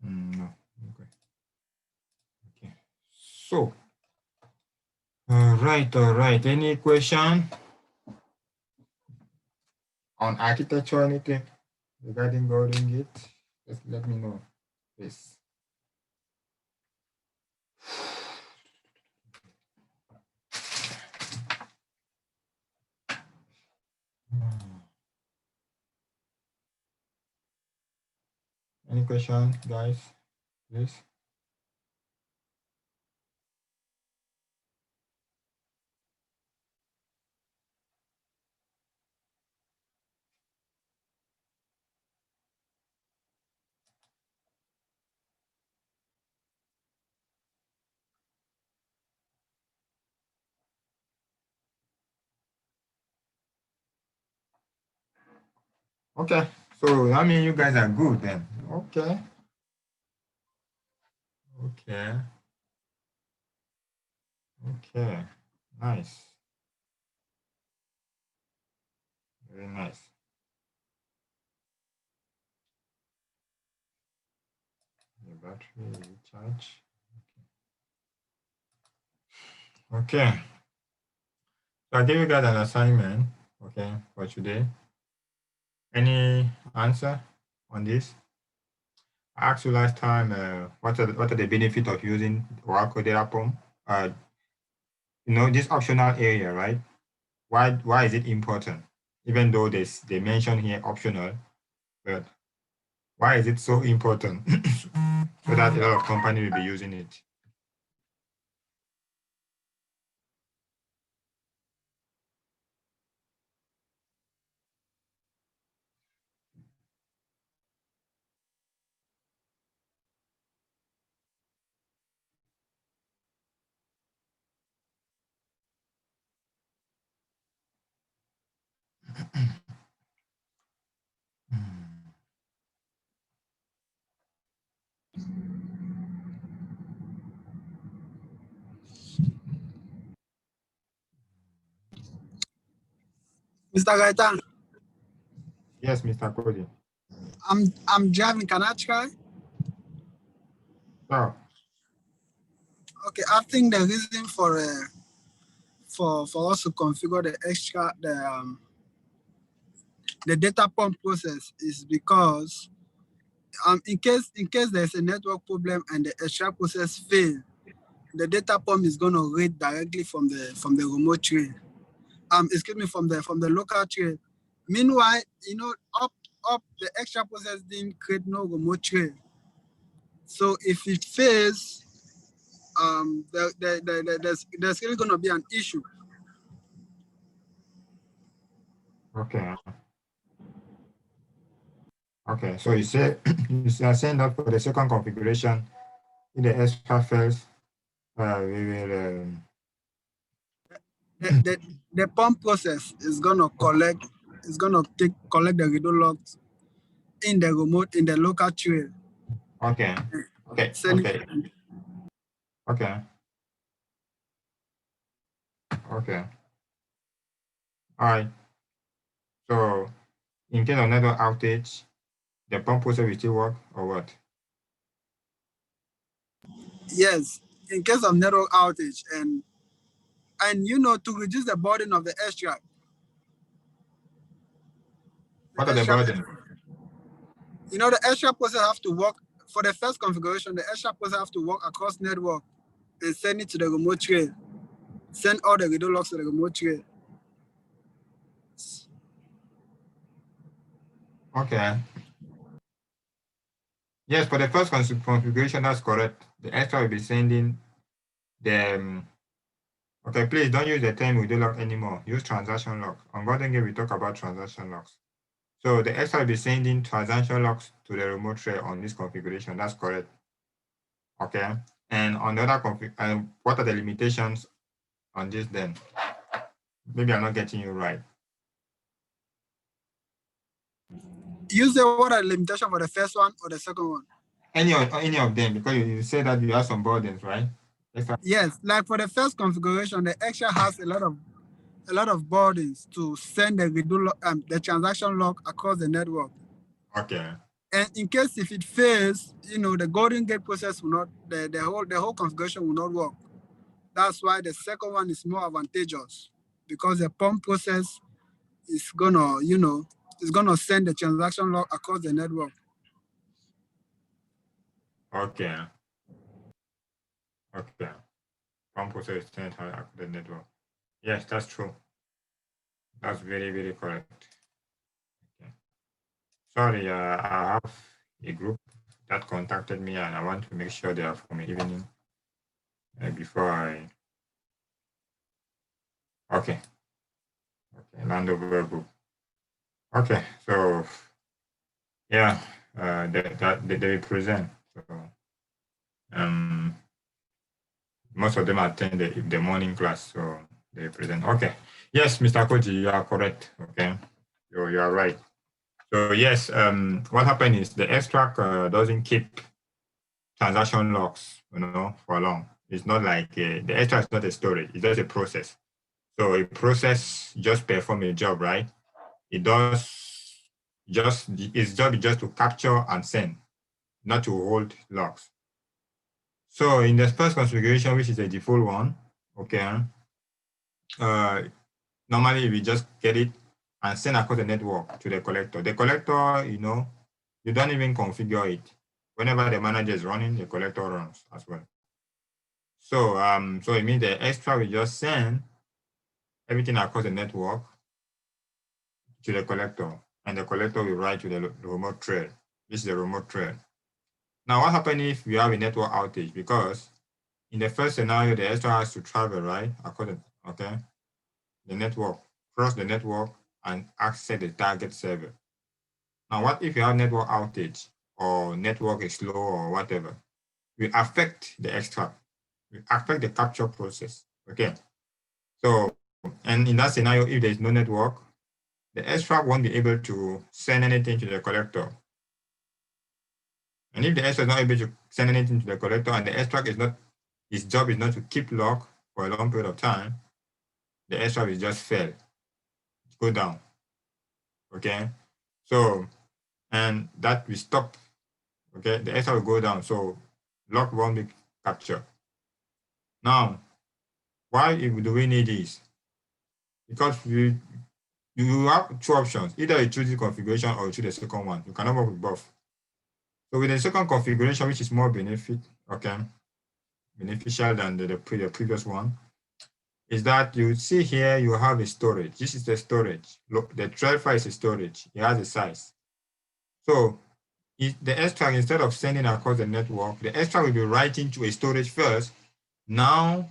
No. Okay. Okay. So, all right. Any question on architecture, anything regarding Golden Gate? Just let me know, please. Any question, guys, please? Okay, so I mean, you guys are good then. Okay. Okay. Okay. Nice. Very nice. The battery recharge. Okay. So I give you guys an assignment, okay, for today. Any answer on this? I asked you last time, what are the benefits of using Oracle Data Pump? This optional area, right? Why is it important? Even though they mention here optional, but why is it so important? So that a lot of companies will be using it. Mr. Gaetan. Yes, Mr. Cody. I'm driving. Can I try? So, Okay, I think the reason for us to configure the data pump process is because in case there's a network problem and the extract process fail, the data pump is going to read directly from the remote train. Excuse me, from the local train. Meanwhile, up the extra process didn't create no remote train. So if it fails, there's really going to be an issue. okay. Okay, so you are saying that for the second configuration, if the extra fails, we will. The pump process is gonna collect the redo logs in the local trail. Okay. Okay. Okay. Okay. Okay. All right. So, in case of network outage, the pump process will still work or what? Yes, in case of network outage and to reduce the burden of the extract. What are the burden? The extract process have to work for the first configuration. The extract process have to work across network and send it to the remote trail. Send all the redo logs to the remote trail. Okay. Yes, for the first configuration, that's correct. The extra will be sending the. Okay, please don't use the term redo log anymore. Use transaction log. On Golden Gate, we talk about transaction logs. So the extra will be sending transaction logs to the remote trail on this configuration. That's correct. Okay. And on the other config, what are the limitations on this then? Maybe I'm not getting you right. Use the what are the limitation for the first one or the second one? Any of them, because you say that you have some burdens, right? Yes, like for the first configuration, the extra has a lot of burdens to send the transaction log across the network. Okay. And in case if it fails, the Golden Gate process will not, the whole configuration will not work. That's why the second one is more advantageous, because the pump process is gonna, it's gonna send the transaction log across the network. Okay. Okay. Pump process sent across the network. Yes, that's true. That's very, very correct. Okay. Sorry, I have a group that contacted me and I want to make sure they are for me evening before I. Okay. Okay, Landover group. Okay, so yeah, they present. So most of them attend the morning class, so they present. Okay. Yes, Mr. Koji, you are correct. Okay. You are right. So yes, what happened is the extract doesn't keep transaction logs, for long. It's not like the extract is not a storage, it's just a process. So a process just perform a job, right? It does its job is just to capture and send, not to hold logs. So in the first configuration, which is the default one, okay, normally we just get it and send across the network to the collector. The collector, you don't even configure it. Whenever the manager is running, the collector runs as well. So so it means the extra will just send everything across the network to the collector, and the collector will write to the remote trail. This is the remote trail. Now, what happens if we have a network outage? Because in the first scenario, the extra has to travel, right? Okay, the network, cross the network and access the target server. Now, what if you have network outage or network is slow or whatever? Will affect the extract, will affect the capture process. Okay. So, and in that scenario, if there's no network, the extract won't be able to send anything to the collector. And if the extract is not able to send anything to the collector and the extract is not, his job is not to keep log for a long period of time, the extract will just fail, go down. Okay. So, and that will stop. Okay, the extract will go down. So log won't be captured. Now, why do we need this? Because you have two options. Either you choose the configuration or you choose the second one. You cannot work with both. So with the second configuration, which is more beneficial than the previous one, is that you see here you have a storage. This is the storage. Look, the trail file is a storage. It has a size. So the extract, instead of sending across the network, the extract will be writing to a storage first. Now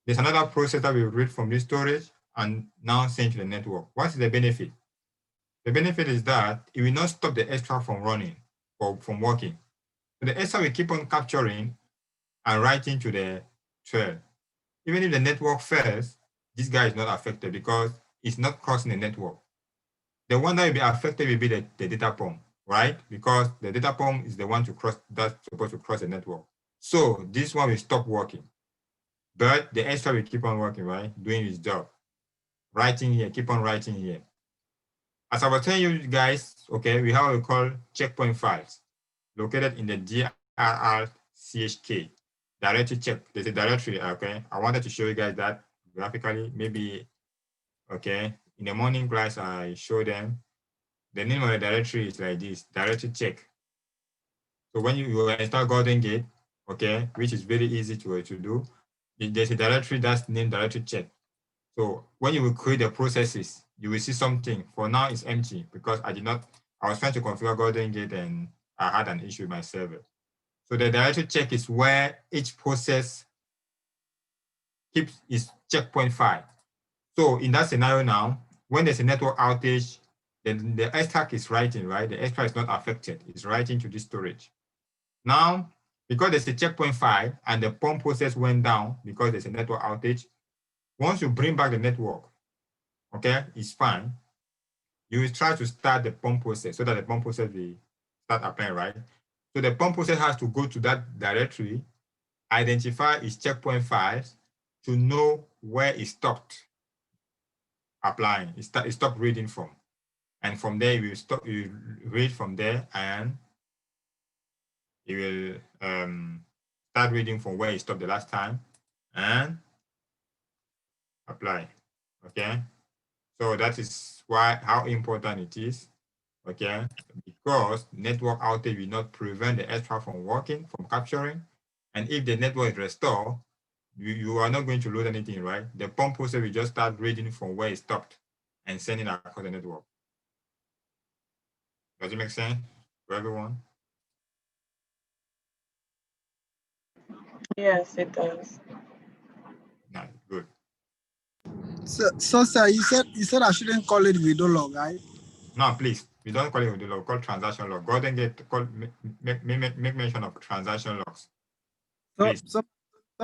there's another process that will read from this storage and now send to the network. What's the benefit? The benefit is that it will not stop the extract from running or from working. So the extract will keep on capturing and writing to the trail. Even if the network fails, this guy is not affected because it's not crossing the network. The one that will be affected will be the data pump, right? Because the data pump is the one that's supposed to cross the network. So this one will stop working. But the extra will keep on working, right? Doing its job. Writing here, keep on writing here. As I was telling you guys, okay, we have what we call checkpoint files located in the DRR-CHK directory check. There's a directory, okay? I wanted to show you guys that graphically, maybe, okay? In the morning class, I show them. The name of the directory is like this, directory check. So when you install Golden Gate, okay, which is very easy to do, there's a directory that's named directory check. So when you will create the processes, you will see something. For now, it's empty because I was trying to configure Golden Gate and I had an issue with my server. So the directory check is where each process keeps its checkpoint file. So in that scenario now, when there's a network outage, then the extract is writing, right? The extract is not affected. It's writing to this storage. Now, because there's a checkpoint file and the pump process went down because there's a network outage, once you bring back the network, okay, it's fine. You will try to start the pump process so that the pump process will start applying, right? So the pump process has to go to that directory, identify its checkpoint files to know where it stopped applying, it stopped reading from. And from there, you read from there and it will start reading from where it stopped the last time and apply. Okay, so that is why how important it is. Okay, because network outage will not prevent the extract from working, from capturing, and if the network is restored, you are not going to lose anything, right? The pump process will just start reading from where it stopped and sending across the network. Does it make sense to everyone? Yes, it does. Nice, good. So sir, you said I shouldn't call it window log, right? No, please, we don't call it window log, call transaction log. Go ahead and make mention of transaction logs. Please. So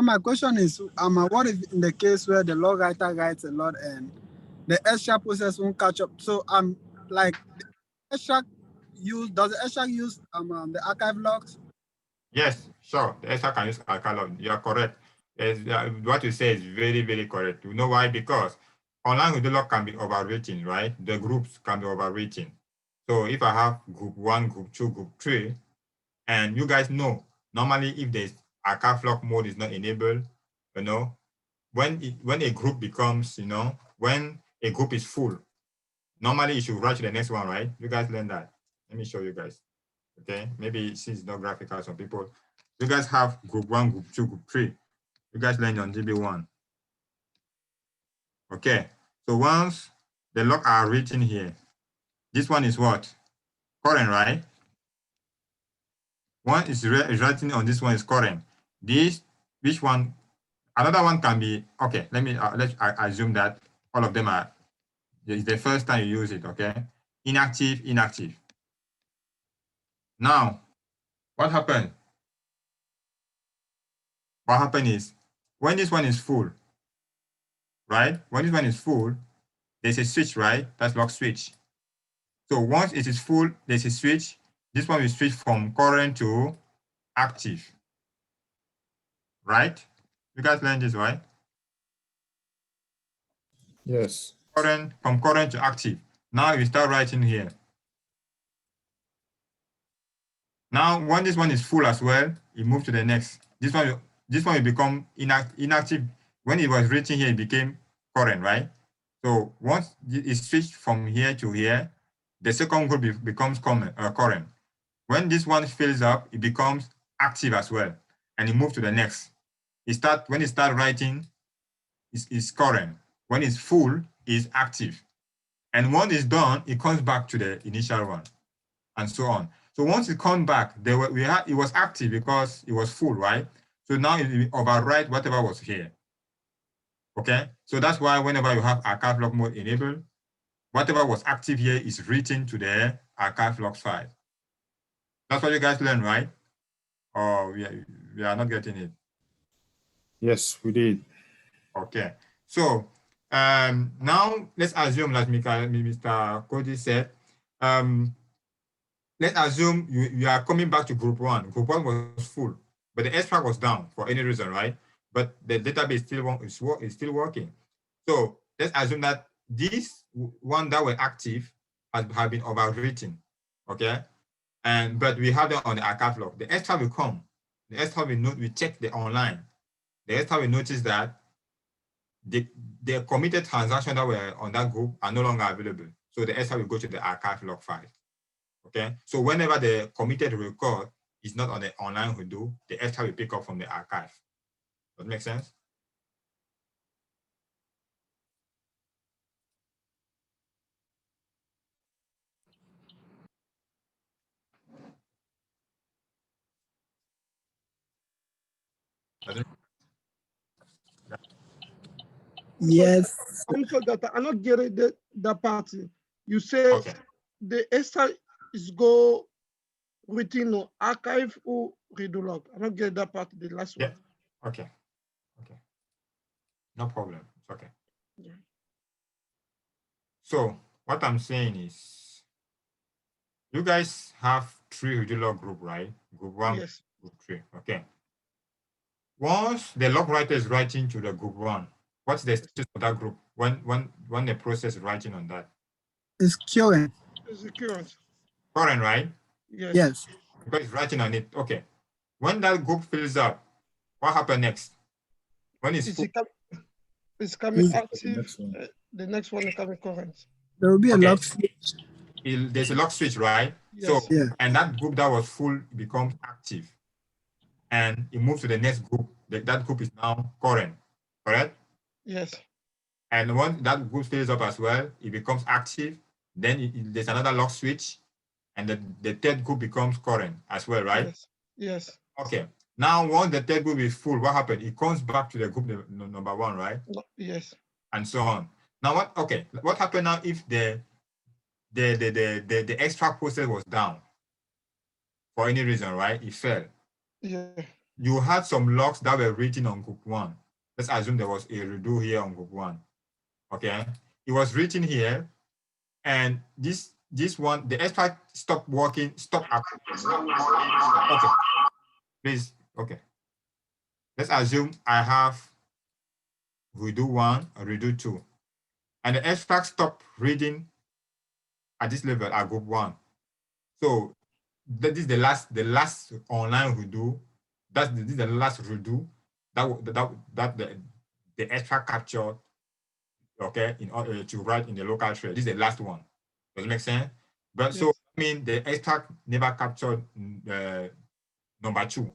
my question is, what if in the case where the log writer writes a lot and the extract process won't catch up? So like the extract does the extract use the archive logs? Yes, sure. The extra can use archive log. You are correct. What you say is very, very correct. You know why? Because online window log can be overwritten, right? The groups can be overwritten. So if I have group 1, group 2, group 3, and you guys know, normally if the archive log mode is not enabled, you know, when a group becomes, when a group is full, normally you should rush to the next one, right? You guys learn that. Let me show you guys. Okay, maybe since it's not graphical, some people, you guys have group 1, group 2, group 3. You guys learned on GB1. Okay, so once the log are written here, this one is what? Current, right? One is writing on this one is current. Which one? Another one can be, okay, let's assume that all of them are, it's the first time you use it, okay? Inactive, inactive. Now, what happened? What happened is, when this one is full, right? When this one is full, there's a switch, right? That's log switch. So once it is full, there's a switch. This one will switch from current to active, right? You guys learned this, right? Yes. From current to active. Now you start writing here. Now, when this one is full as well, you move to the next. This one will become inactive. When it was written here, it became current, right? So once it switched from here to here, the second group becomes current. When this one fills up, it becomes active as well, and you move to the next. When it start writing, it's current. When it's full, it's active. And when it's done, it comes back to the initial one, and so on. So once it comes back, it was active because it was full, right? So now it will overwrite whatever was here. Okay, so that's why whenever you have archive log mode enabled, whatever was active here is written to the archive log file. That's what you guys learned, right? Or we are not getting it? Yes, we did. Okay, so now let's assume, like Mr. Cody said, let's assume you are coming back to group 1. Group 1 was full, but the extract was down for any reason, right? But the database is still working. So let's assume that this one that were active have been overwritten, okay? But we have them on the archive log. The extra will come. The extra we check the online. The extra will notice that the committed transactions that were on that group are no longer available. So the extra will go to the archive log file. Okay, so whenever the committed record is not on the online Hadoop, the extra will pick up from the archive. Does that make sense? Yes. Also, that I not get it, that part. You say Okay. the extra is go written on archive or redo log. I don't get that part, the last Yeah. one. Okay. Okay. No problem. It's okay. Yeah. So what I'm saying is, you guys have 3 Hadoop log group, right? Group 1, Yes. group 3. Okay. Once the log writer is writing to the group 1, what's the status of that group when the process is writing on that? It's current. It's the current. Current, right? Yes. Yes. because it's writing on it. Okay. When that group fills up, what happens next? When it's Is full, it it's coming The active? next one. The next one is coming current. There will be a Okay. lock switch. there's a lock switch, right? So, Yes. Yeah. and that group that was full becomes active. And it moves to the next group. That group is now current, correct? Yes. And once that group fills up as well, it becomes active. Then there's another lock switch, and the third group becomes current as well, right? Yes. Yes. Okay. Now, once the third group is full, what happens? It comes back to the group number one, right? Yes. And so on. Now, what? Okay. What happened now if the extract process was down for any reason, right? It fell. Yeah. You had some logs that were written on group one. Let's assume there was a redo here on group one. Okay. It was written here, and this one, the extract stopped working, stopped. Okay. Please. Okay. Let's assume I have redo one or redo two, and the extract stopped reading at this level at group one. So that is the last online redo. This is the last redo that the extract captured. Okay, in order to write in the local thread. This is the last one. Does it make sense? But Yes. so I mean the extract never captured number two.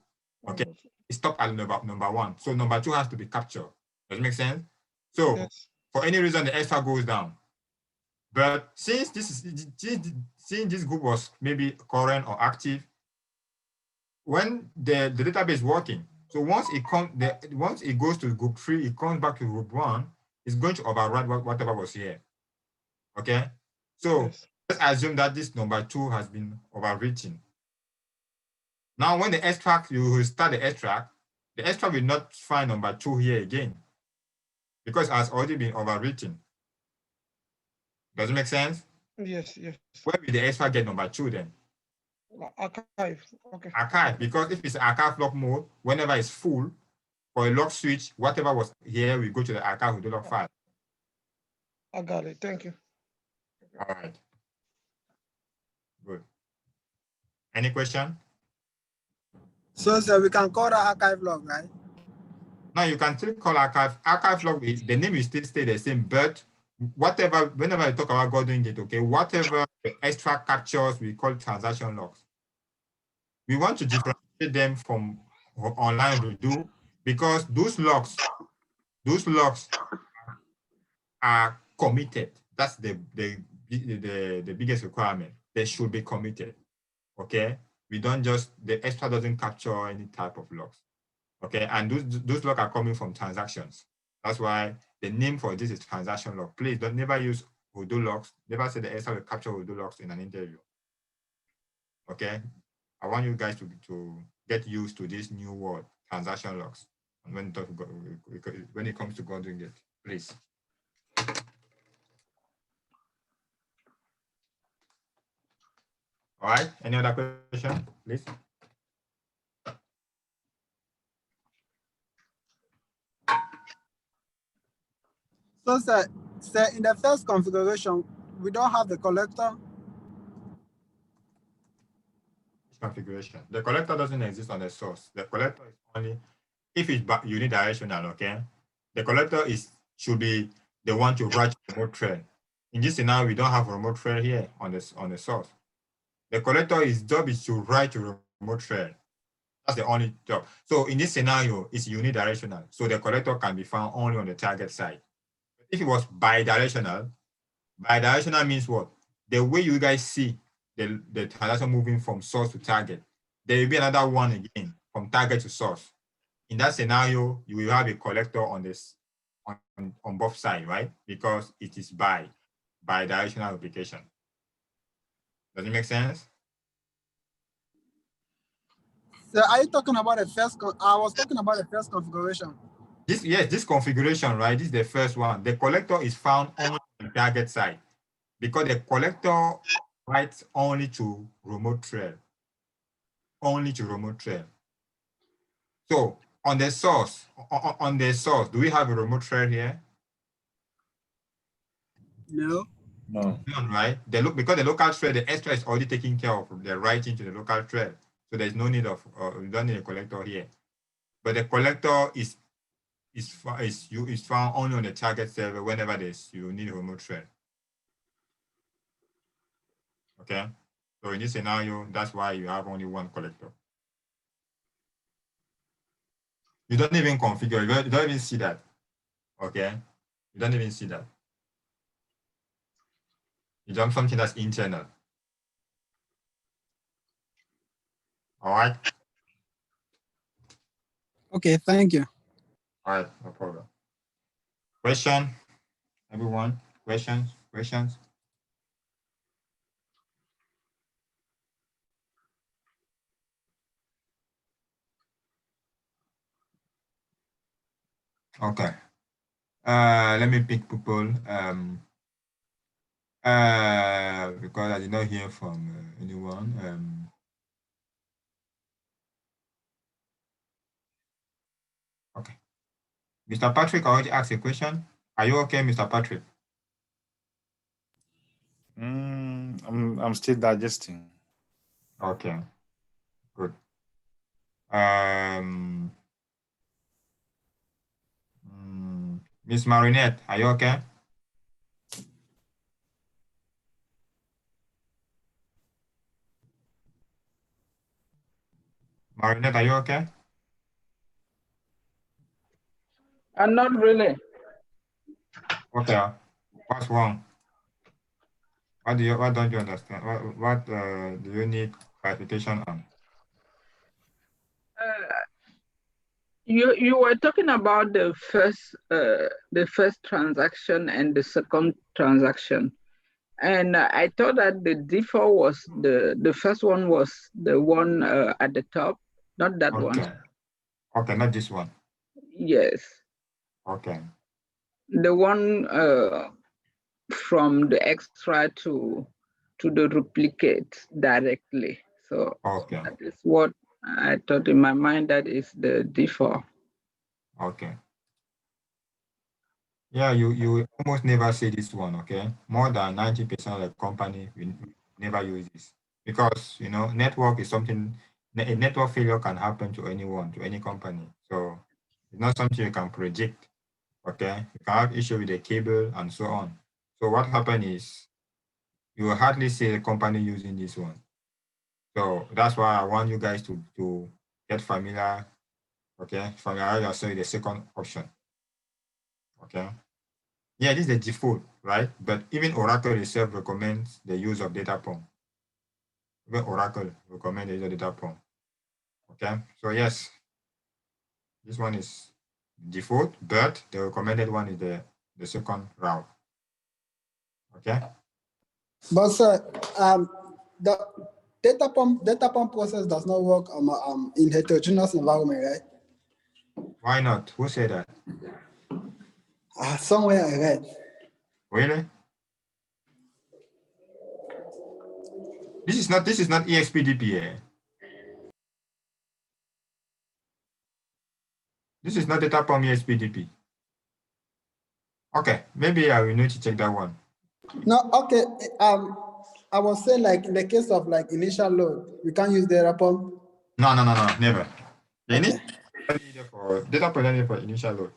Okay, it stopped at number one. So number two has to be captured. Does it make sense? So Yes. for any reason the extract goes down. But since this group was maybe current or active, when the database is working, so once it goes to group 3, it comes back to group 1, it's going to override whatever was here. Okay, so Yes. let's assume that this number 2 has been overwritten. Now, when the extract, you will start the extract will not find number 2 here again because it has already been overwritten. Does it make sense? Yes. Yes. Where will the extract get number 2 then? Archive. Okay. Archive, because if it's archive lock mode, whenever it's full, for a lock switch, whatever was here, we go to the archive with the log file. I got it. Thank you. All right. Good. Any question? So, sir, we can call the archive log, right? Now you can still call archive. Archive log, the name will still stay the same, but whatever, whenever I talk about Gordon Gate, okay, whatever the extract captures, we call transaction logs. We want to differentiate them from online redo because those logs are committed. That's the biggest requirement. They should be committed. Okay, we don't just, the extra doesn't capture any type of logs. Okay, and those logs are coming from transactions. That's why the name for this is transaction log. Please don't never use redo logs. Never say the extra will capture redo logs in an interview. Okay, I want you guys to get used to this new word, transaction logs, and when it comes to doing it, please. All right, any other question, please? So, sir, in the first configuration, we don't have the collector. Configuration. The collector doesn't exist on the source. The collector is only if it's unidirectional. Okay, the collector should be the one to write remote thread. In this scenario, we don't have a remote thread here on the source. The collector's job is to write a remote thread. That's the only job. So in this scenario, it's unidirectional. So the collector can be found only on the target side. If it was bidirectional means what? The way you guys see the transaction moving from source to target, there will be another one again from target to source. In that scenario, you will have a collector on this on both sides, right? Because it is bidirectional application. Does it make sense? So, are you talking about the first? I was talking about the first configuration. This configuration, right? This is the first one. The collector is found only on the target side because the collector writes only to remote thread. Only to remote thread. So on the source, do we have a remote thread here? No. No. None, right? Because the local thread, the extra is already taking care of the writing to the local thread. So there's no need of, you don't need a collector here. But the collector is found only on the target server whenever you need a remote thread. Okay, so in this scenario, that's why you have only one collector. You don't even configure, you don't even see that. Okay, you don't even see that. You jump something that's internal. All right. Okay, thank you. All right, no problem. Question, everyone? Questions? Okay. Let me pick people. Because I did not hear from anyone. Okay. Mr. Patrick already asked a question. Are you okay, Mr. Patrick? I'm still digesting. Okay. Good. Miss Marinette, are you okay? Marinette, are you okay? Not really. Okay. What's wrong? What don't you understand? What do you need clarification on? You were talking about the first transaction and the second transaction, and I thought that the default was the first one was the one at the top, not that one. Okay, not this one. Yes. Okay. The one from the extra to the duplicate directly. So okay. That is what I thought in my mind, that is the default. Okay. Yeah, you almost never see this one, okay? More than 90% of the company will never use this because, network is something, a network failure can happen to anyone, to any company. So it's not something you can predict, okay? You can have issue with the cable and so on. So what happened is you will hardly see a company using this one. So that's why I want you guys to get familiar, okay? Familiarize yourself with the second option, okay? Yeah, this is the default, right? But even Oracle itself recommends the use of data pump. Even Oracle recommends the use of data pump. Okay, so yes, this one is default, but the recommended one is the second route. Okay. But sir, the data pump process does not work in heterogeneous environment, right? Why not? Who said that? Somewhere I read. Really? This is not EXPDP. This is not data pump EXPDP. Okay, maybe I will need to check that one. No, okay. I was saying like in the case of like initial load, we can't use data pump. No, never. The Okay. Data pump is needed for initial load.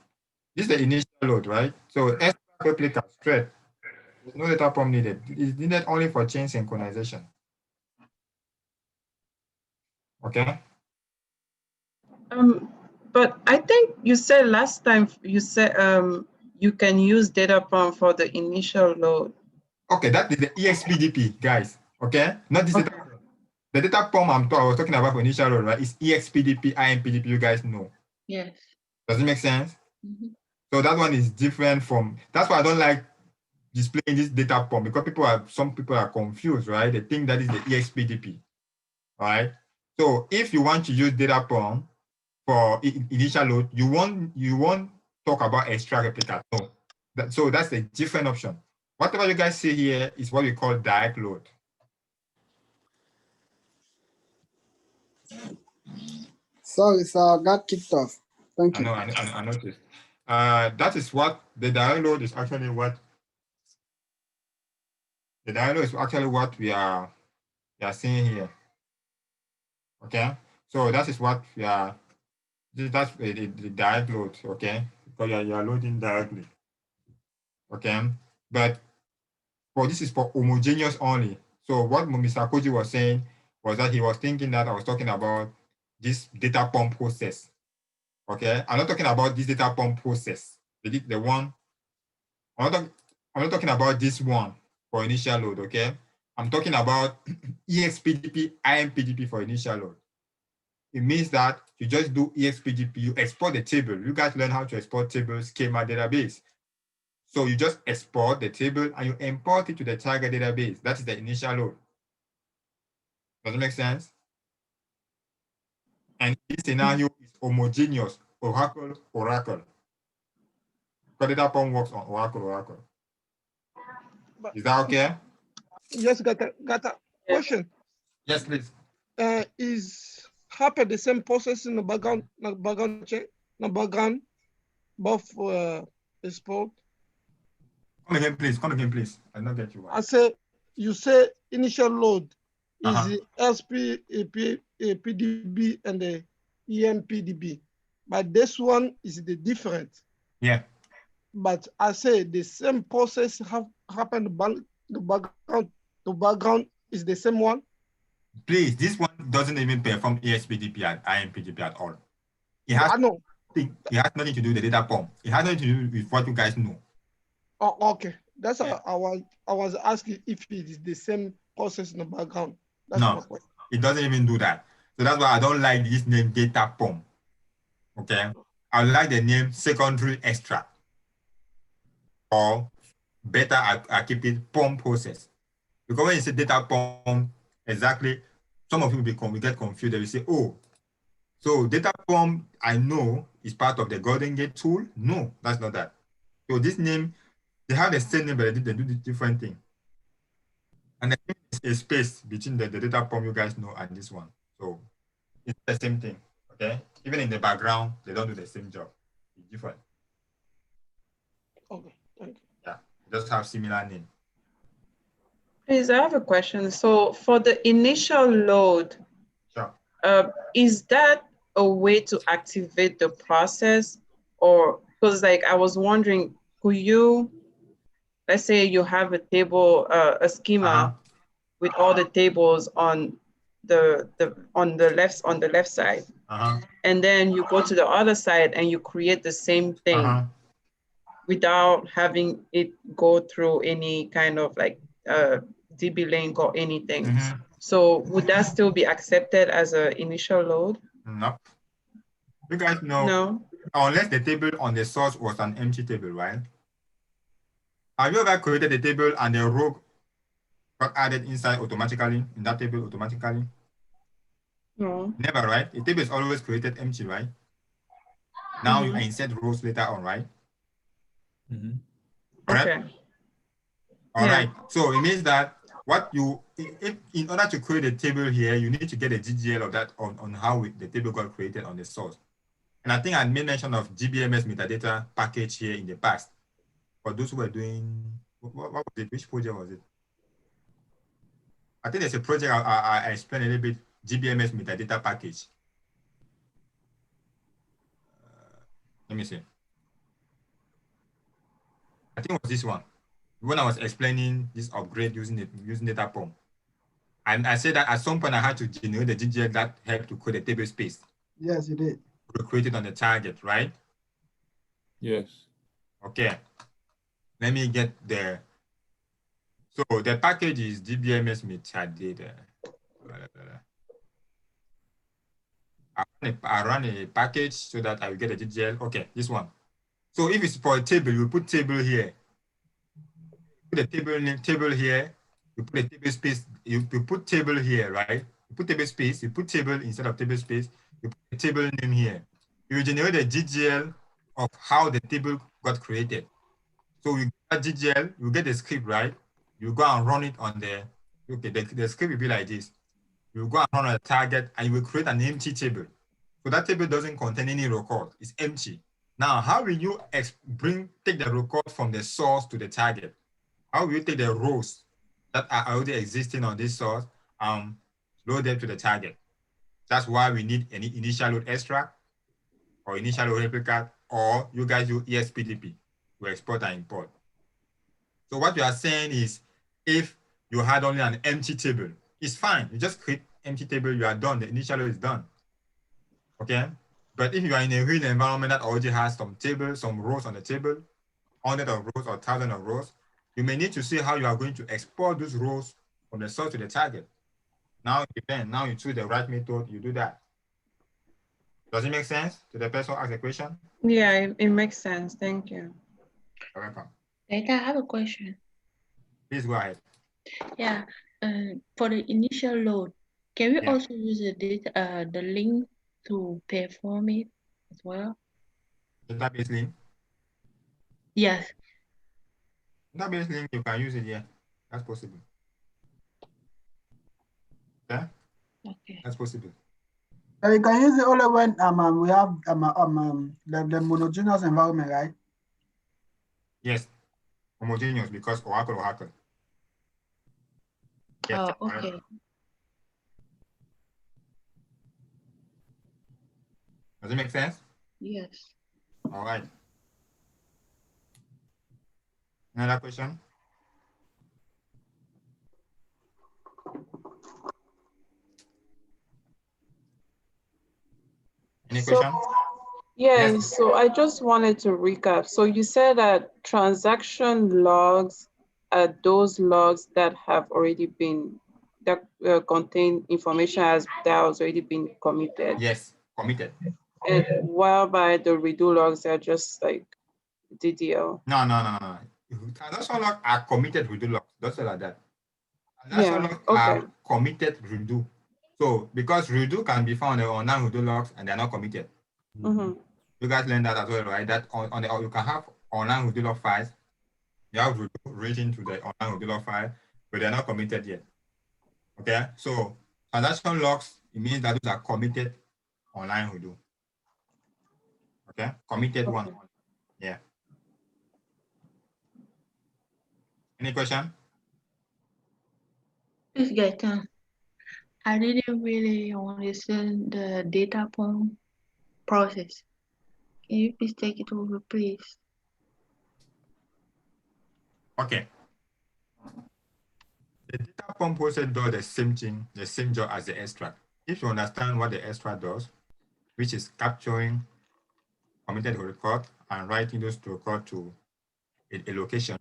This is the initial load, right? So extra replica straight. There's no data pump needed. It's needed only for chain synchronization. Okay. But I think you said last time, you said you can use data pump for the initial load. Okay, that is the EXPDP, guys. Okay, not this data pump. The data pump I was talking about for initial load, right? Is EXPDP, IMPDP. You guys know. Yes. Does it make sense? Mm-hmm. So that one is different from. That's why I don't like displaying this data pump because some people are confused, right? They think that is the EXPDP, right? So if you want to use data pump for initial load, you won't talk about extra replica. No. So that's a different option. Whatever you guys see here is what we call direct load. Sorry, sir, I got kicked off. Thank you. I noticed. That is what the direct load is actually what the direct load is actually what we are seeing here. Okay, so that is what we are. That's the direct load. Okay, because you are loading directly. Okay, but this is for homogeneous only. So what Mr. Koji was saying was that he was thinking that I was talking about this data pump process. Okay, I'm not talking about this data pump process. The one, I'm not talking about this one for initial load. Okay, I'm talking about EXPDP, IMPDP for initial load. It means that you just do EXPDP, you export the table. You guys learn how to export tables, schema database. So you just export the table and you import it to the target database. That is the initial load. Does it make sense? And this scenario is homogeneous, Oracle. Because data pump works on Oracle. But- Is that okay? Yes, got a question. Yes, please. Is happen the same process in the background check, both export? Come again, please. I don't get you. I say, you say initial load is Uh-huh. the SP, PDB, and the EMPDB, but this one is the different. Yeah. But I say the same process have happened. The background is the same one. Please, this one doesn't even perform EXPDP and IMPDP at all. It has I know. nothing to do with the data pump. It has nothing to do with what you guys know. Oh, okay. That's Yeah. I was asking if it is the same process in the background. That's No. my question. It doesn't even do that. So that's why I don't like this name data pump. Okay. I like the name secondary extract. Or better, I keep it pump process. Because when you say data pump, exactly, some of you will get confused. They will say, oh, so data pump, I know, is part of the Golden Gate tool. No, that's not that. So this name, they have the same name, but they do the different thing. And there is a space between the data pump you guys know and this one. So it's the same thing, okay? Even in the background, they don't do the same job. It's different. Okay, thank you. Yeah, just have similar name. Please, I have a question. So for the initial load, Sure. is that a way to activate the process? Or, because like I was wondering, could you, let's say you have a table, a schema with all the tables on the left side, and then you go to the other side and you create the same thing without having it go through any kind of like DB link or anything. So would that still be accepted as an initial load? No. You guys know, No. Unless the table on the source was an empty table, right? Have you ever created a table and the row got added inside automatically, in that table automatically? No. Never, right? A table is always created empty, right? Now you insert rows later on, right? Correct? Okay. All Yeah. right. So it means that in order to create a table here, you need to get a GGL of that on how the table got created on the source. And I think I made mention of GBMS metadata package here in the past. For those who were doing, what was it? Which project was it? I think there's a project I explained a little bit, GBMS metadata package. Let me see. I think it was this one. When I was explaining this upgrade using data pump. And I said that at some point I had to generate the GGL that helped to create a table space. Yes, you did. Created on the target, right? Yes. Okay. Let me get there. So the package is GBMS metadata. I run a package so that I will get a GGL. Okay, this one. So if it's for a table, you put table here. Put a table here. You put a table space. You put table here, right? You put table space. You put table instead of table space. You put a table name here. You generate a GGL of how the table got created. So you get GGL, you get the script, right? You go and run it on the, okay, the script will be like this. You go and run on a target and you will create an empty table. So that table doesn't contain any record, it's empty. Now, how will you take the record from the source to the target? How will you take the rows that are already existing on this source and load them to the target? That's why we need any initial load extract or initial load replica, or you guys do ESPDP to export and import. So what you are saying is, if you had only an empty table, it's fine. You just create empty table, you are done. The initial load is done. Okay. But if you are in a real environment that already has some tables, some rows on the table, hundreds of rows or thousands of rows, you may need to see how you are going to export those rows from the source to the target. Now, now you choose the right method, you do that. Does it make sense to the person who asked the question? Yeah, it makes sense. Thank you. You're welcome. Later, I have a question. Please go ahead. Yeah, for the initial load, can we Yeah. also use the link to perform it as well? Database link. Yes. Database link, you can use it, yeah. That's possible. Yeah, Okay. that's possible. You can use it only when we have the monogeneous environment, right? Yes, homogeneous because Oracle. Yes, Oh, correct. okay. Does it make sense? Yes. All right. Another question? Any So, question? yeah, Yes. so I just wanted to recap. So you said that transaction logs are those logs that have already been, that contain information that has already been committed. Yes, committed. And while by the redo logs are just like DDL. No. Transaction logs are committed redo logs. Don't say like that. Transaction Yeah, logs okay. are committed redo. So because redo can be found on non-redo logs and they're not committed. Mm-hmm. You guys learned that as well, right? That on the you can have online redo log files. You have redo written to the online redo log file, but they're not committed yet. Okay, so transaction logs, it means that those are committed online redo. Okay, committed one. Yeah. Any question? Please get I didn't really understand the data pump process. Can you please take it over, please? Okay. The data pump process does the same thing, the same job as the extract. If you understand what the extract does, which is capturing committed record and writing those to record to a location,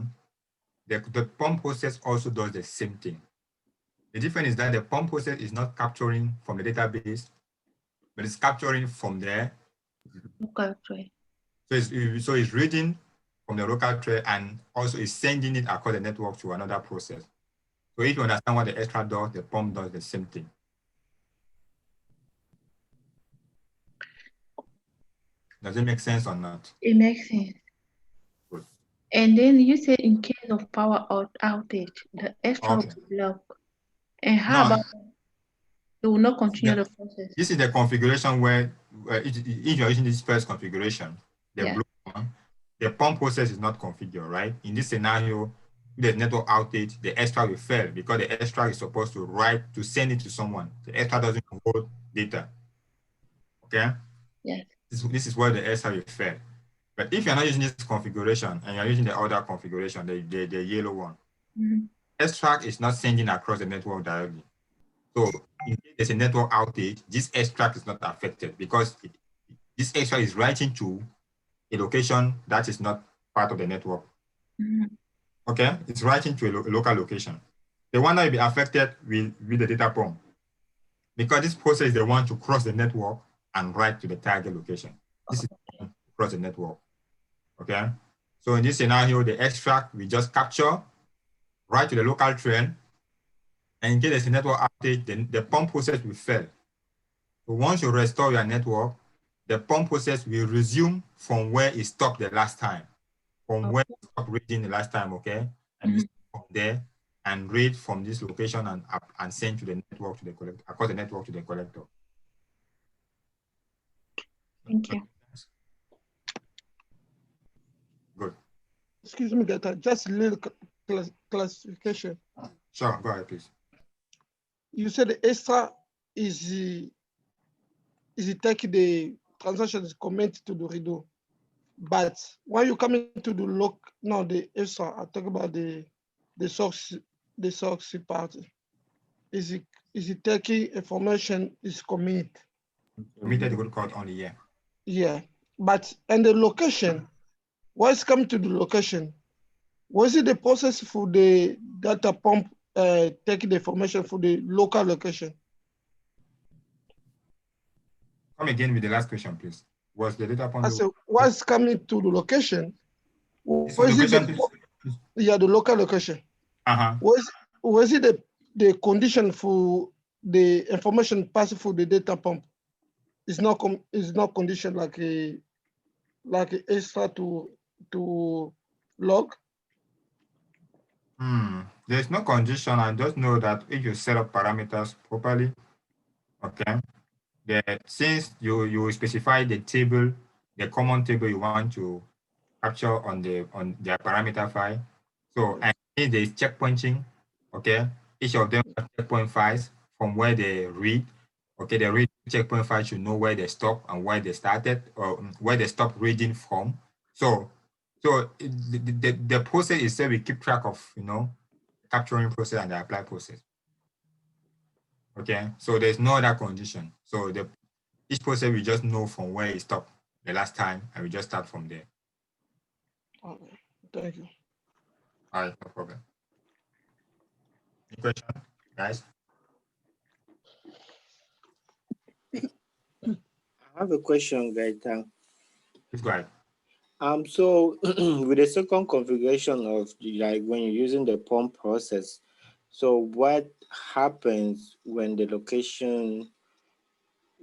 the pump process also does the same thing. The difference is that the pump process is not capturing from the database, but it's capturing from there. Local tray. So it's reading from the local tray and also is sending it across the network to another process. So if you understand what the extract does, the pump does the same thing. Does it make sense or not? It makes sense. Good. And then you said in case of power outage, the extra Okay. will block. And how about it will not continue the process? This is the configuration where if you're using this first configuration, the blue one, the pump process is not configured, right? In this scenario, if there's network outage, the extract will fail because the extract is supposed to write to send it to someone. The extract doesn't hold data. Okay? Yes. This is where the extract will fail. But if you're not using this configuration and you're using the other configuration, the yellow one, extract is not sending across the network directly. So in case there's a network outage, this extract is not affected because this extract is writing to a location that is not part of the network. Okay, it's writing to a local location. The one that will be affected will be the data pump because this process is the one to cross the network and write to the target location. This is across the network. Okay, so in this scenario, the extract we just capture, write to the local train, and in case there's a network outage, then the pump process will fail. So once you restore your network, the pump process will resume from where it stopped the last time, from where it stopped reading the last time, okay? And we start from there and read from this location and send to the network to the collector, across the network to the collector. Thank you. Good. Excuse me, Gata, just a little classification. Sure, go ahead, please. You said the extra is is it take the transaction is commit to the redo. But when you come into the the ESA, I talk about the source party. Is it taking information is commit? Committed to good code only, yeah. Yeah, but and the location, what's coming to the location? Was it the process for the data pump taking the information for the local location? Come again with the last question, please. Was the data pump? I said, what's coming to the location? It's Was it location, please. the local location? Uh-huh. Was it the condition for the information passing through the data pump? It's not condition like a extra to log. There's no condition. I just know that if you set up parameters properly, okay, since you specify the table, the common table you want to capture on their parameter file. So and there's checkpointing, okay. Each of them have checkpoint files from where they read. Okay, the read checkpoint file should know where they stop and where they started or where they stop reading from. So the process itself, we keep track of, capturing process and the apply process. Okay, so there's no other condition. So each process we just know from where it stopped the last time, and we just start from there. Okay, thank you. All right, no problem. Any question, guys? I have a question, guys. Please go ahead. So with the second configuration of when you're using the pump process, so what happens when the location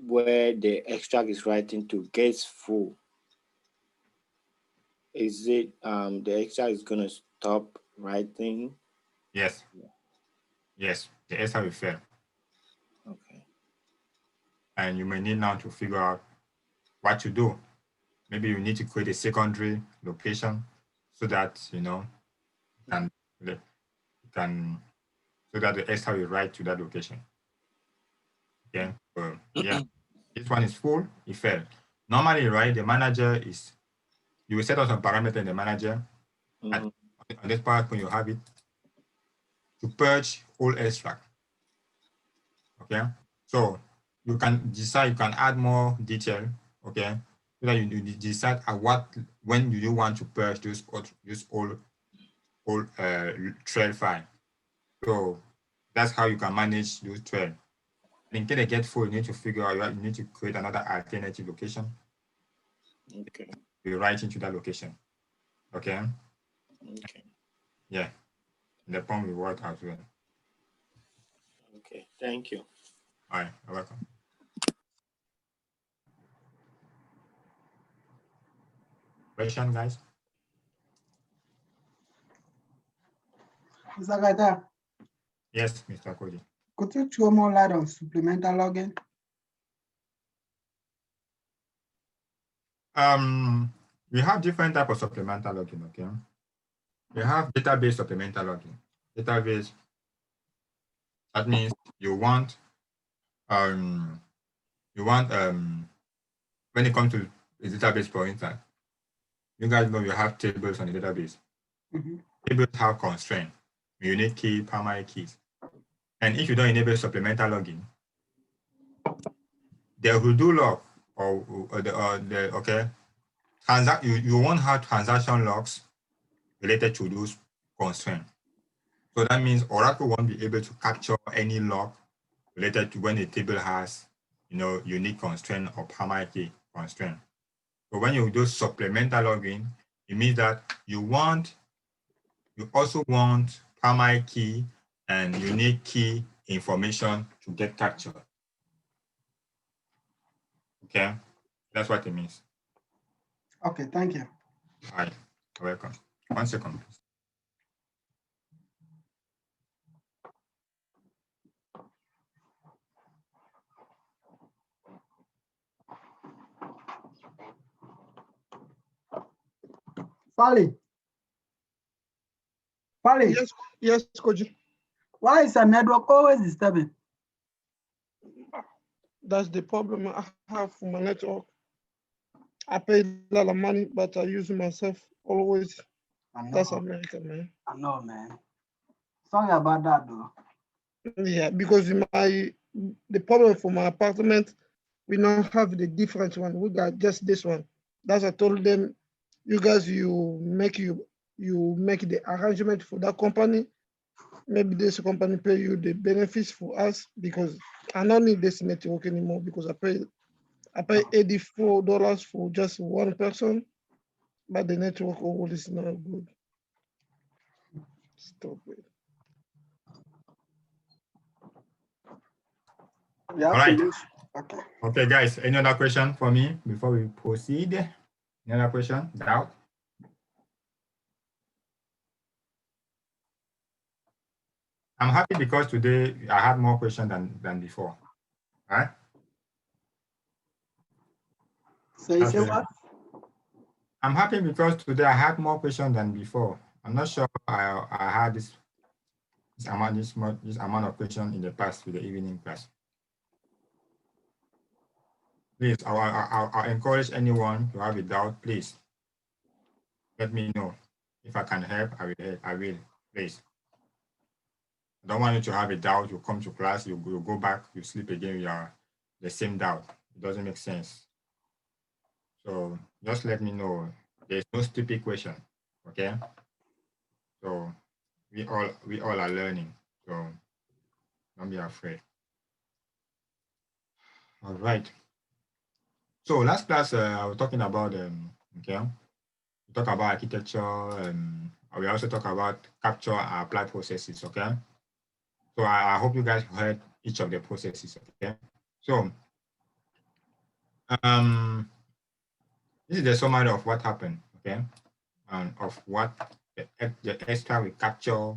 where the extract is writing to gets full? Is it the extract is gonna stop writing? Yes. Yes, the extract will fail. Okay. And you may need now to figure out what to do. Maybe you need to create a secondary location so that so that the extract will write to that location. Okay. So yeah, this one is full, it failed. Normally, right, the manager you will set up some parameter in the manager on this part when you have it to purge all extract. Okay, so you can decide, you can add more detail. Okay, so that you decide when do you want to purge this all trail file. So that's how you can manage those trail. In case they get full, you need to figure out, you need to create another alternative location. Okay. You write into that location. Okay. Okay. Yeah. The pump will work as well. Okay. Thank you. All right. You're welcome. Question, guys? Mr. Gaita, Yes, Mr. Cody. could you throw more light on supplemental logging? We have different types of supplemental logging, okay? We have database supplemental logging. Database, that means you want when it comes to the database, for instance, you guys know you have tables on the database. Tables have constraints, unique key, primary keys. And if you don't enable supplemental logging, the Hudo log you won't have transaction logs related to those constraints. So that means Oracle won't be able to capture any log related to when a table has, unique constraint or primary key constraint. So when you do supplemental logging, it means that you also want primary key and unique key information to get captured. Okay, that's what it means. Okay, thank you. All right, you're welcome. 1 second, please. Fali. Yes, Koji. Why is a network always disturbing? That's the problem I have for my network. I pay a lot of money, but I use it myself always. I know. That's America, man. I know, man. Sorry about that, though. Yeah, because the problem for my apartment, we don't have the different one. We got just this one. That's I told them, you guys, you make the arrangement for that company. Maybe this company pay you the benefits for us because I don't need this network anymore because I pay $84 for just one person, but the network always is not good. Stop it. We have All right. to lose. Okay. Okay, guys, any other question for me before we proceed? Any other question? Doubt? I'm happy because today I had more questions than before. All right? So you say what? I'm happy because today I had more questions than before. I'm not sure I had this amount of questions in the past with the evening class. Please, I'll encourage anyone to have a doubt. Please let me know. If I can help, I will. Please. I don't want you to have a doubt. You come to class, you go back, you sleep again, you are the same doubt. It doesn't make sense. So just let me know. There's no stupid question. Okay. So we all are learning. So don't be afraid. All right. So last class I was talking about okay. We talk about architecture. We also talk about capture and apply processes. Okay. So I hope you guys heard each of the processes. Okay. So this is the summary of what happened. Okay. And of what the extra we capture,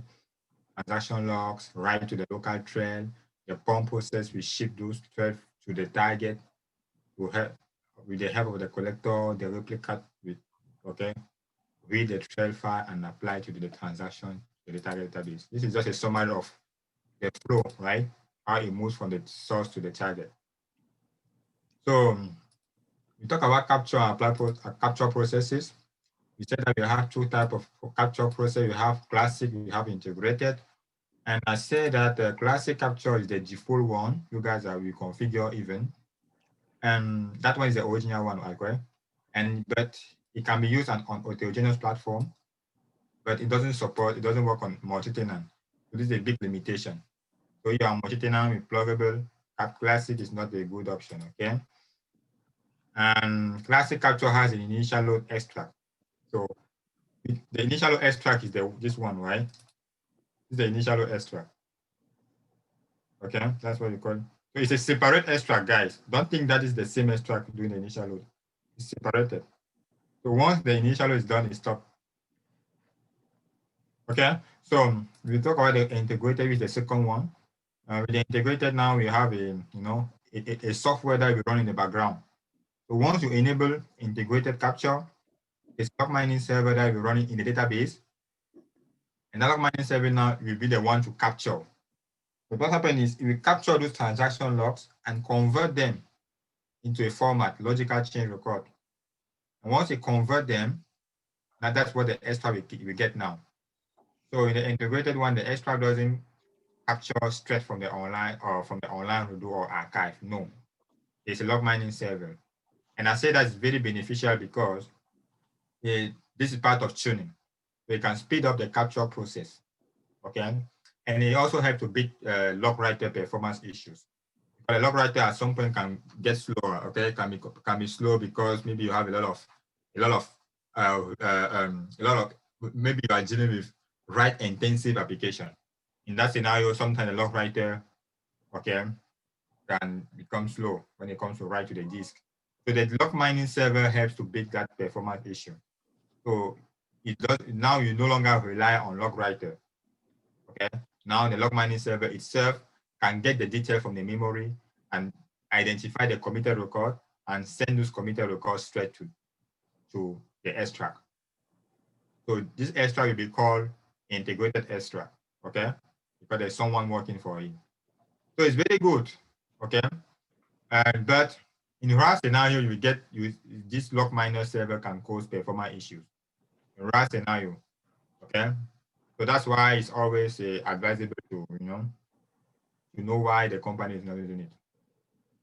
transaction logs, write to the local thread, the pump process, we ship those threads to the target with the help of the collector, the replicate with, okay, read the thread file and apply to the transaction to the target database. This is just a summary of the flow, right? How it moves from the source to the target. So we talk about capture and apply capture processes. We said that we have two types of capture process. We have classic, we have integrated. And I say that the classic capture is the default one. You guys will configure even. And that one is the original one, okay? But it can be used on heterogeneous platform, but it doesn't work on multi-tenant. So this is a big limitation. So you are multi-tenant with pluggable, classic is not a good option, okay? And classic capture has an initial load extract. So the initial load extract is this one, right? This is the initial load extract. Okay, that's what you call it. So it's a separate extract, guys. Don't think that is the same extract doing the initial load. It's separated. So once the initial load is done, it stops. Okay, so we talk about the integrated with the second one. With the integrated now, we have a software that will run in the background. So once you enable integrated capture, the log mining server that will run in the database, and the log mining server now will be the one to capture. So what happens is we capture those transaction logs and convert them into a format, logical chain record. And once you convert them, now that's what the extra we get now. So in the integrated one, the extra doesn't capture straight from the online Hadoop or archive. No, it's a log mining server. And I say that's very beneficial because this is part of tuning. So it can speed up the capture process. Okay. And it also helps to beat log writer performance issues. But a log writer at some point can get slower. Okay, can be slow because maybe you have a lot of maybe you are dealing with write intensive application. In that scenario, sometimes the log writer, okay, can become slow when it comes to write to the disk. So the log mining server helps to beat that performance issue. So now you no longer rely on log writer. Okay. Now the log mining server itself can get the detail from the memory and identify the committed record and send those committed records straight to the extract. So this extract will be called integrated extract, okay? Because there's someone working for it. So it's very good, okay? But in RAS scenario, this lock minus server can cause performance issues. In RAS scenario, okay? So that's why it's always advisable to, know why the company is not using it.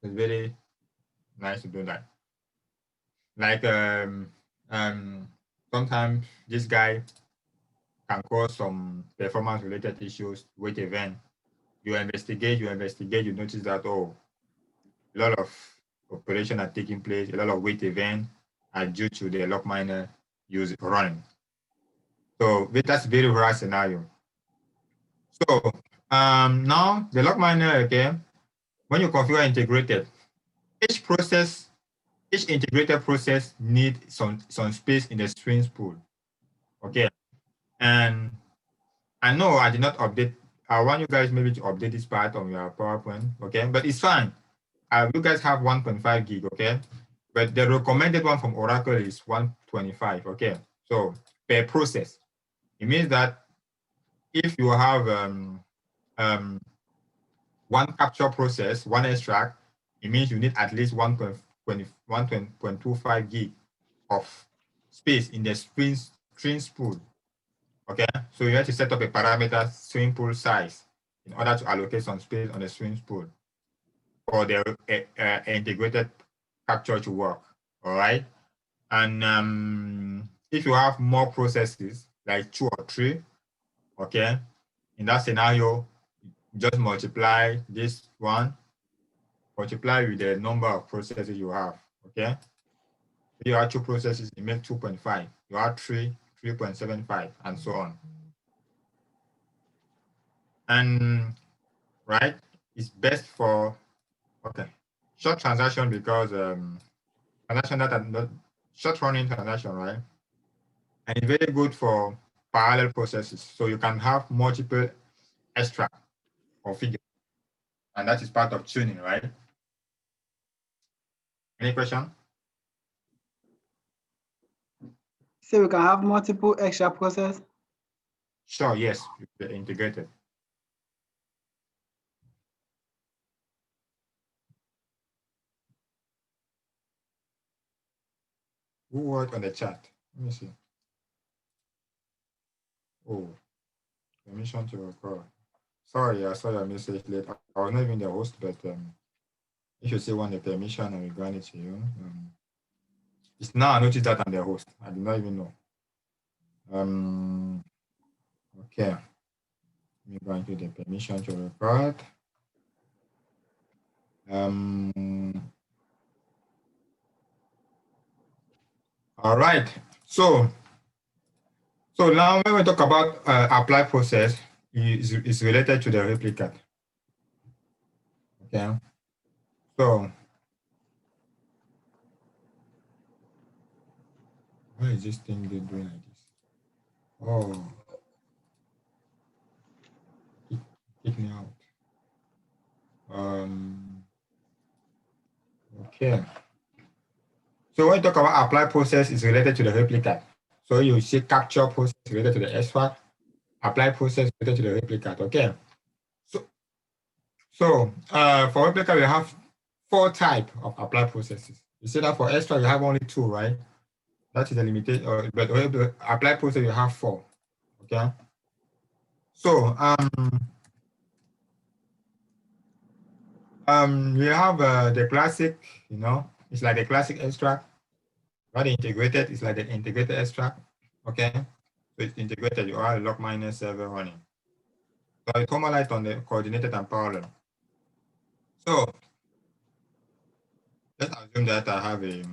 It's very nice to do that. Like sometimes this guy can cause some performance related issues with event. You investigate, you notice that, oh, a lot of operations are taking place, a lot of wait events are due to the lock miner running. So that's very rare scenario. So now the lock miner, okay, when you configure integrated, each integrated process needs some space in the streams pool. Okay. And I know I did not update. I want you guys maybe to update this part on your PowerPoint, okay? But it's fine. You guys have 1.5 gig, okay? But the recommended one from Oracle is 125, okay? So per process, it means that if you have one capture process, one extract, it means you need at least 1.25 gig of space in the streams pool. Okay, so you have to set up a parameter stream pool size in order to allocate some space on the stream pool for the integrated capture to work. All right, and if you have more processes like 2 or 3, okay, in that scenario, just multiply this one, multiply with the number of processes you have. Okay, if you have 2 processes, you make 2.5. You have 3, 3.75, and so on. And right, it's best for short transaction because transaction that are not short running transaction, right? And it's very good for parallel processes. So you can have multiple extract or figure, and that is part of tuning, right? Any question? So we can have multiple extra process? Sure, yes, they're integrated. Who wrote on the chat? Let me see. Oh, permission to record. Sorry, I saw your message late. I was not even the host, but if you still want the permission, I will grant it to you. It's now I noticed that I'm the host. I did not even know. Okay. Let me grant you the permission to record. All right. So now when we talk about apply process, is related to the replicate. Okay. So why is this thing doing like this? Oh, kick me out. Okay. So when you talk about apply process, is related to the replicate. So you see capture process related to the extract, apply process related to the replicate. Okay. So for replicate, we have 4 types of apply processes. You see that for extract, you have only 2, right? That is the limitation. But apply process, you have 4. Okay. So we have the classic, it's like the classic extract. Not integrated, it's like the integrated extract. Okay. So it's integrated, you have a lock minus server running. So I formalize on the coordinated and parallel. So let's assume that I have a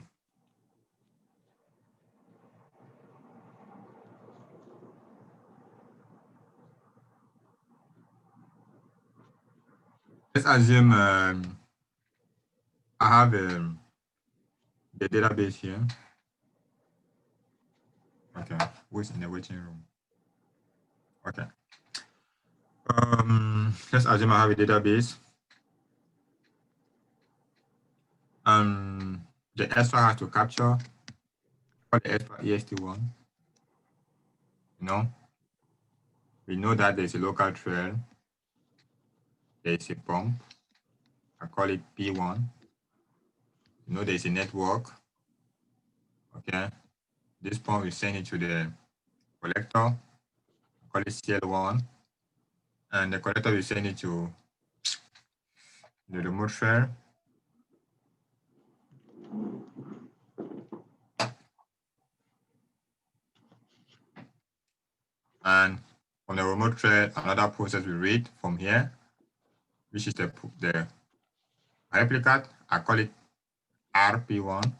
let's assume I have the database here. Okay, who's in the waiting room? Okay. Let's assume I have a database. The extract has to capture the extract EST1. We know that there's a local trail. There's a pump. I call it P1. you know, there's a network. Okay. This point we send it to the collector, call it CL1, and the collector will send it to the remote thread. And from the remote thread, another process will read from here, which is the replicate. I call it RP1.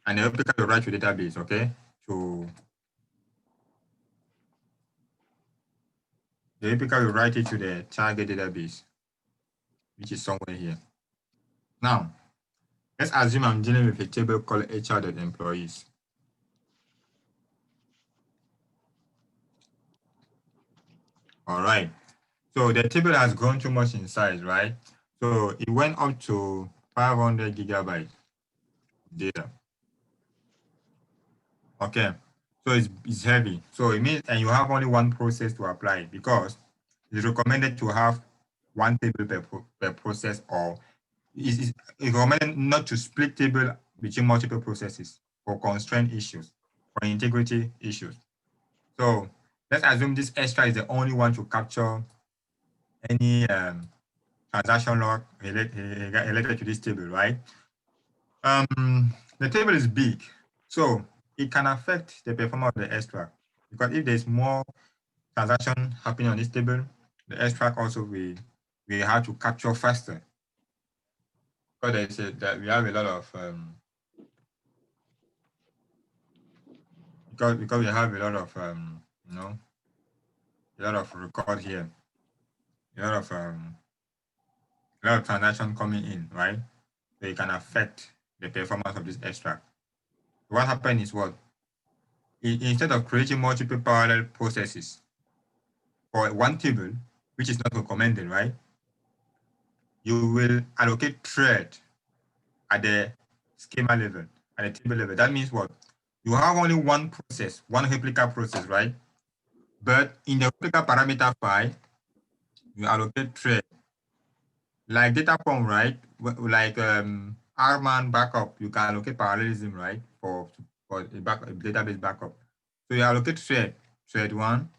And the replicate will write to database, okay? The replicate will write it to the target database, which is somewhere here. Now, let's assume I'm dealing with a table called HR.employees. All right. So the table has grown too much in size, right? So it went up to 500 gigabytes data. Okay. So it's heavy. So it means, and you have only one process to apply because it's recommended to have one table per process, or it's recommended not to split table between multiple processes for constraint issues, for integrity issues. So let's assume this extra is the only one to capture any transaction log related to this table, right? The table is big, so it can affect the performance of the extract, because if there's more transaction happening on this table, the extract also will have to capture faster. Because they say that we have a lot of because we have a lot of you know, a lot of record here, a lot of transaction coming in, right? So it can affect the performance of this extract. What happened is what? Instead of creating multiple parallel processes for one table, which is not recommended, right? You will allocate thread at the schema level, at the table level. That means what? You have only one process, one replica process, right? But in the replica parameter file, you allocate thread. Like data form, right? Like RMAN backup, you can allocate parallelism, right? For a database backup. So you allocate thread 1.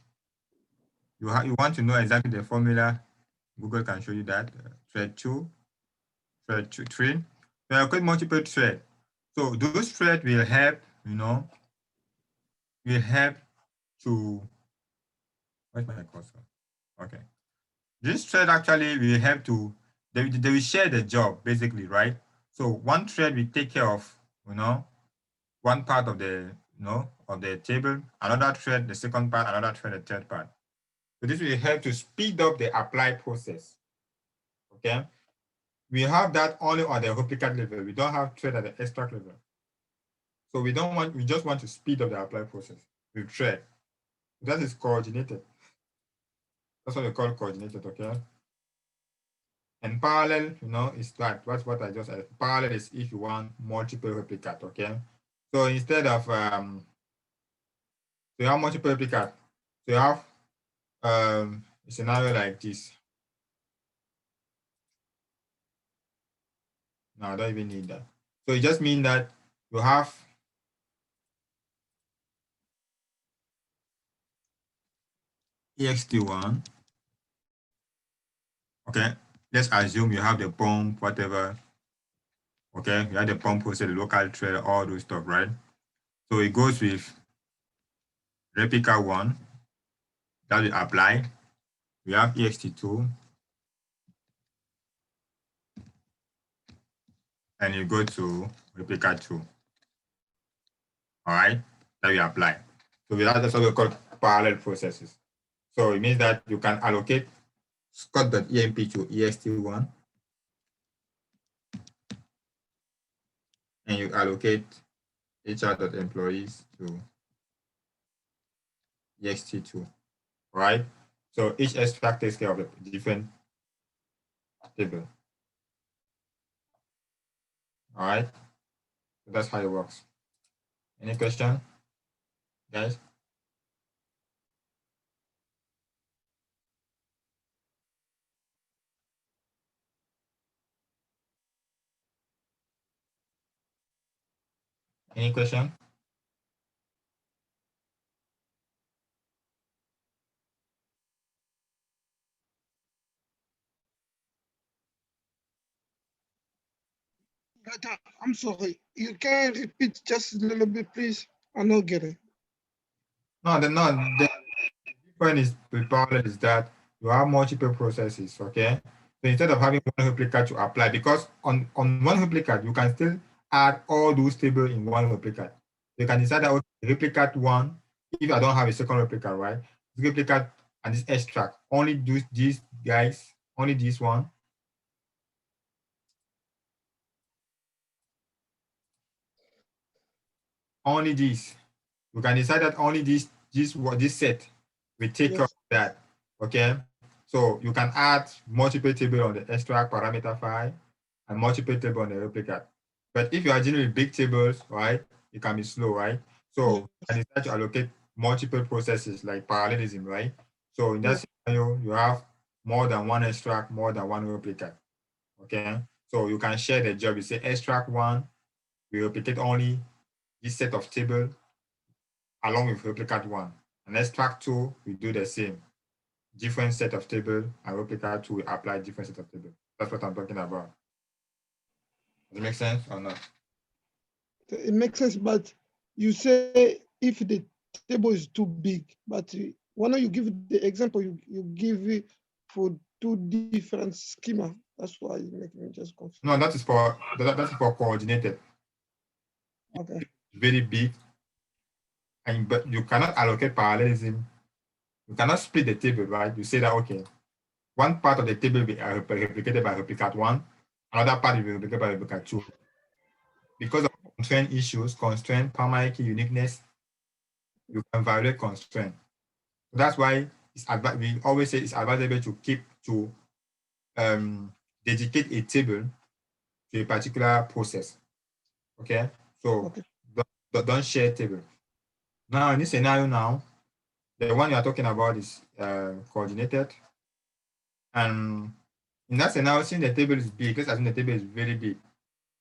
You want to know exactly the formula. Google can show you that. Thread 2, thread 3. So you allocate multiple thread. So those threads will help, you know, will help to, where's my cursor? Okay. This thread actually will help to, they will share the job basically, right? So one thread will take care of, you know, one part of the, you know, of the table, another thread, the second part, another thread, the third part. So this will help to speed up the apply process. Okay. We have that only on the replicate level. We don't have thread at the extract level. So we just want to speed up the apply process with thread. That is coordinated. That's what we call coordinated, okay? And parallel, you know, is like, that's what I just said. Parallel is if you want multiple replicate, okay? So instead of, so you have multiple replicate. So you have a scenario like this. No, I don't even need that. So it just means that you have ext1. Okay, let's assume you have the pump, whatever. Okay, you have the pump process, the local thread, all those stuff, right? So it goes with replica 1, that will apply. We have ext2, and you go to replica 2. All right, that will apply. So that's what we call parallel processes. So it means that you can allocate scott.emp to ext1, and you allocate hr.employees to ext2, right? So each extract takes care of a different table. All right, so that's how it works. Any question, guys? Any question? I'm sorry. You can repeat just a little bit, please. I'm not getting. No, the point is with parallel is that you have multiple processes, okay? So instead of having one replicate to apply, because on one replicate, you can still add all those tables in one replicate. You can decide that okay, replicate one, if I don't have a second replicate, right? Replicate and this extract, only do these guys, only this one. Only this. You can decide that only this set will take care of that. Okay. So you can add multiple table on the extract parameter file and multiple table on the replicate. But if you are dealing with big tables, right, it can be slow, right? So you can decide to allocate multiple processes like parallelism, right? So in that scenario, you have more than one extract, more than one replicate. Okay. So you can share the job. You say extract one, we replicate only this set of table along with replicate one. And extract two, we do the same. Different set of table, and replicate two, we apply different set of table. That's what I'm talking about. Does it make sense or not? It makes sense, but you say if the table is too big, but why don't you give the example you give it for two different schema? That's why you make me just confused. No, that is for coordinated. Okay. Very big, and but you cannot allocate parallelism. You cannot split the table, right? You say that okay, one part of the table will be replicated by replicate one, another part will be replicated by replicate two. Because of constraint issues, constraint, primary key uniqueness, you can violate constraint. So that's why we always say it's advisable to dedicate a table to a particular process. Okay, so don't share table. Now in this scenario now, the one you are talking about is coordinated, and in that scenario, since the table is big, let's assume the table is very big,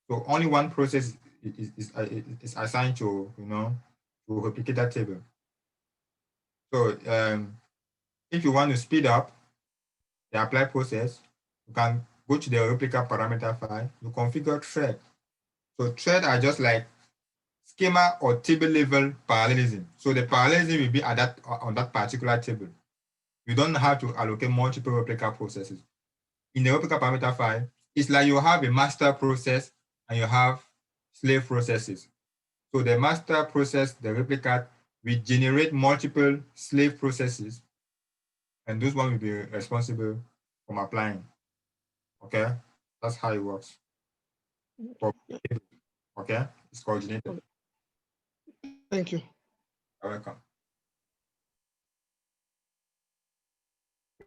so only one process is assigned to to replicate that table. So if you want to speed up the apply process, you can go to the replica parameter file, you configure thread. So thread are just like schema or table level parallelism. So the parallelism will be at on that particular table. You don't have to allocate multiple replica processes. In the replica parameter file, it's like you have a master process and you have slave processes. So the master process, the replicate, will generate multiple slave processes, and those one will be responsible for applying. Okay, that's how it works. Okay, it's coordinated. Thank you. You're welcome.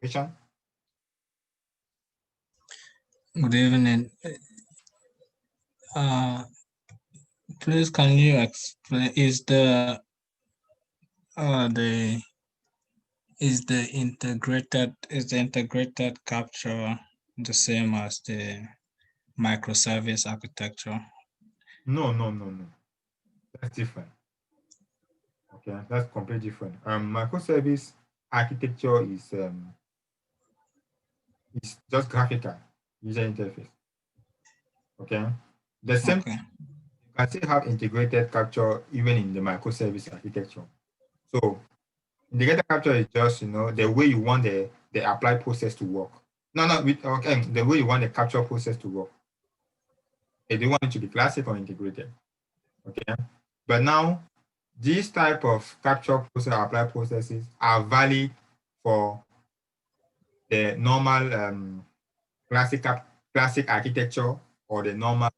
Question? Good evening. Please, can you explain? Is the integrated capture the same as the microservice architecture? No. That's different. Okay, that's completely different. Microservice architecture is just graphical user interface. Okay, the same. Okay. You can still have integrated capture even in the microservice architecture. So integrated capture is just the way you want the apply process to work. The way you want the capture process to work. They do want it to be classic or integrated. Okay, but now these type of capture process apply processes are valid for the normal classic architecture or the normal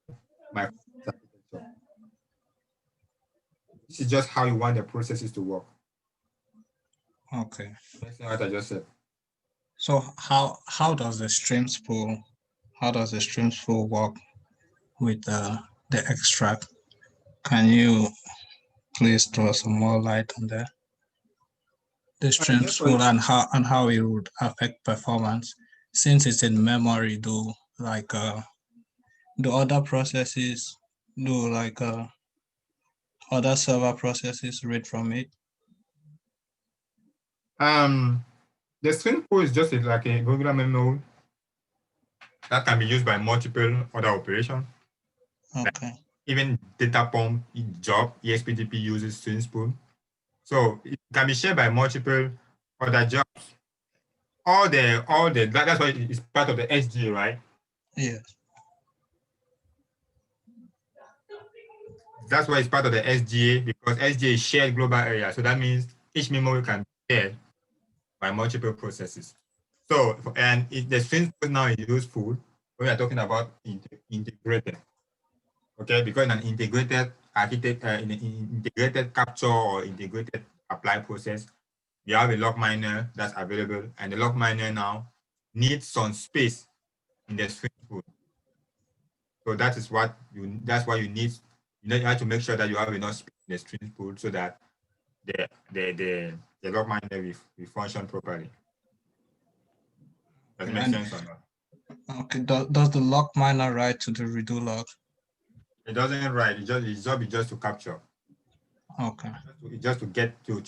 microservice architecture. This is just how you want the processes to work. Okay. That's what I just said. So how does the streams pool work with the extract? Can you please throw some more light on that? The streams pool and how it would affect performance, since it's in memory. Do other processes other server processes read from it? The string pool is just like a regular memory that can be used by multiple other operations. Okay. Even data pump job, EXPDP uses string pool. So it can be shared by multiple other jobs. That's why it's part of the SGA, right? Yes. That's why it's part of the SGA, because SGA is shared global area. So that means each memory can be shared by multiple processes. So, and the string pool now is useful when we are talking about integrated. Okay, because in an integrated in an integrated capture or integrated apply process, you have a log miner that's available, and the log miner now needs some space in the string pool. So that's why you need you have to make sure that you have enough space in the string pool so that the log miner will function properly. Does it make sense or not? Okay. Does the log miner write to the redo log? It doesn't write. It's just to capture. Okay. It's just to get to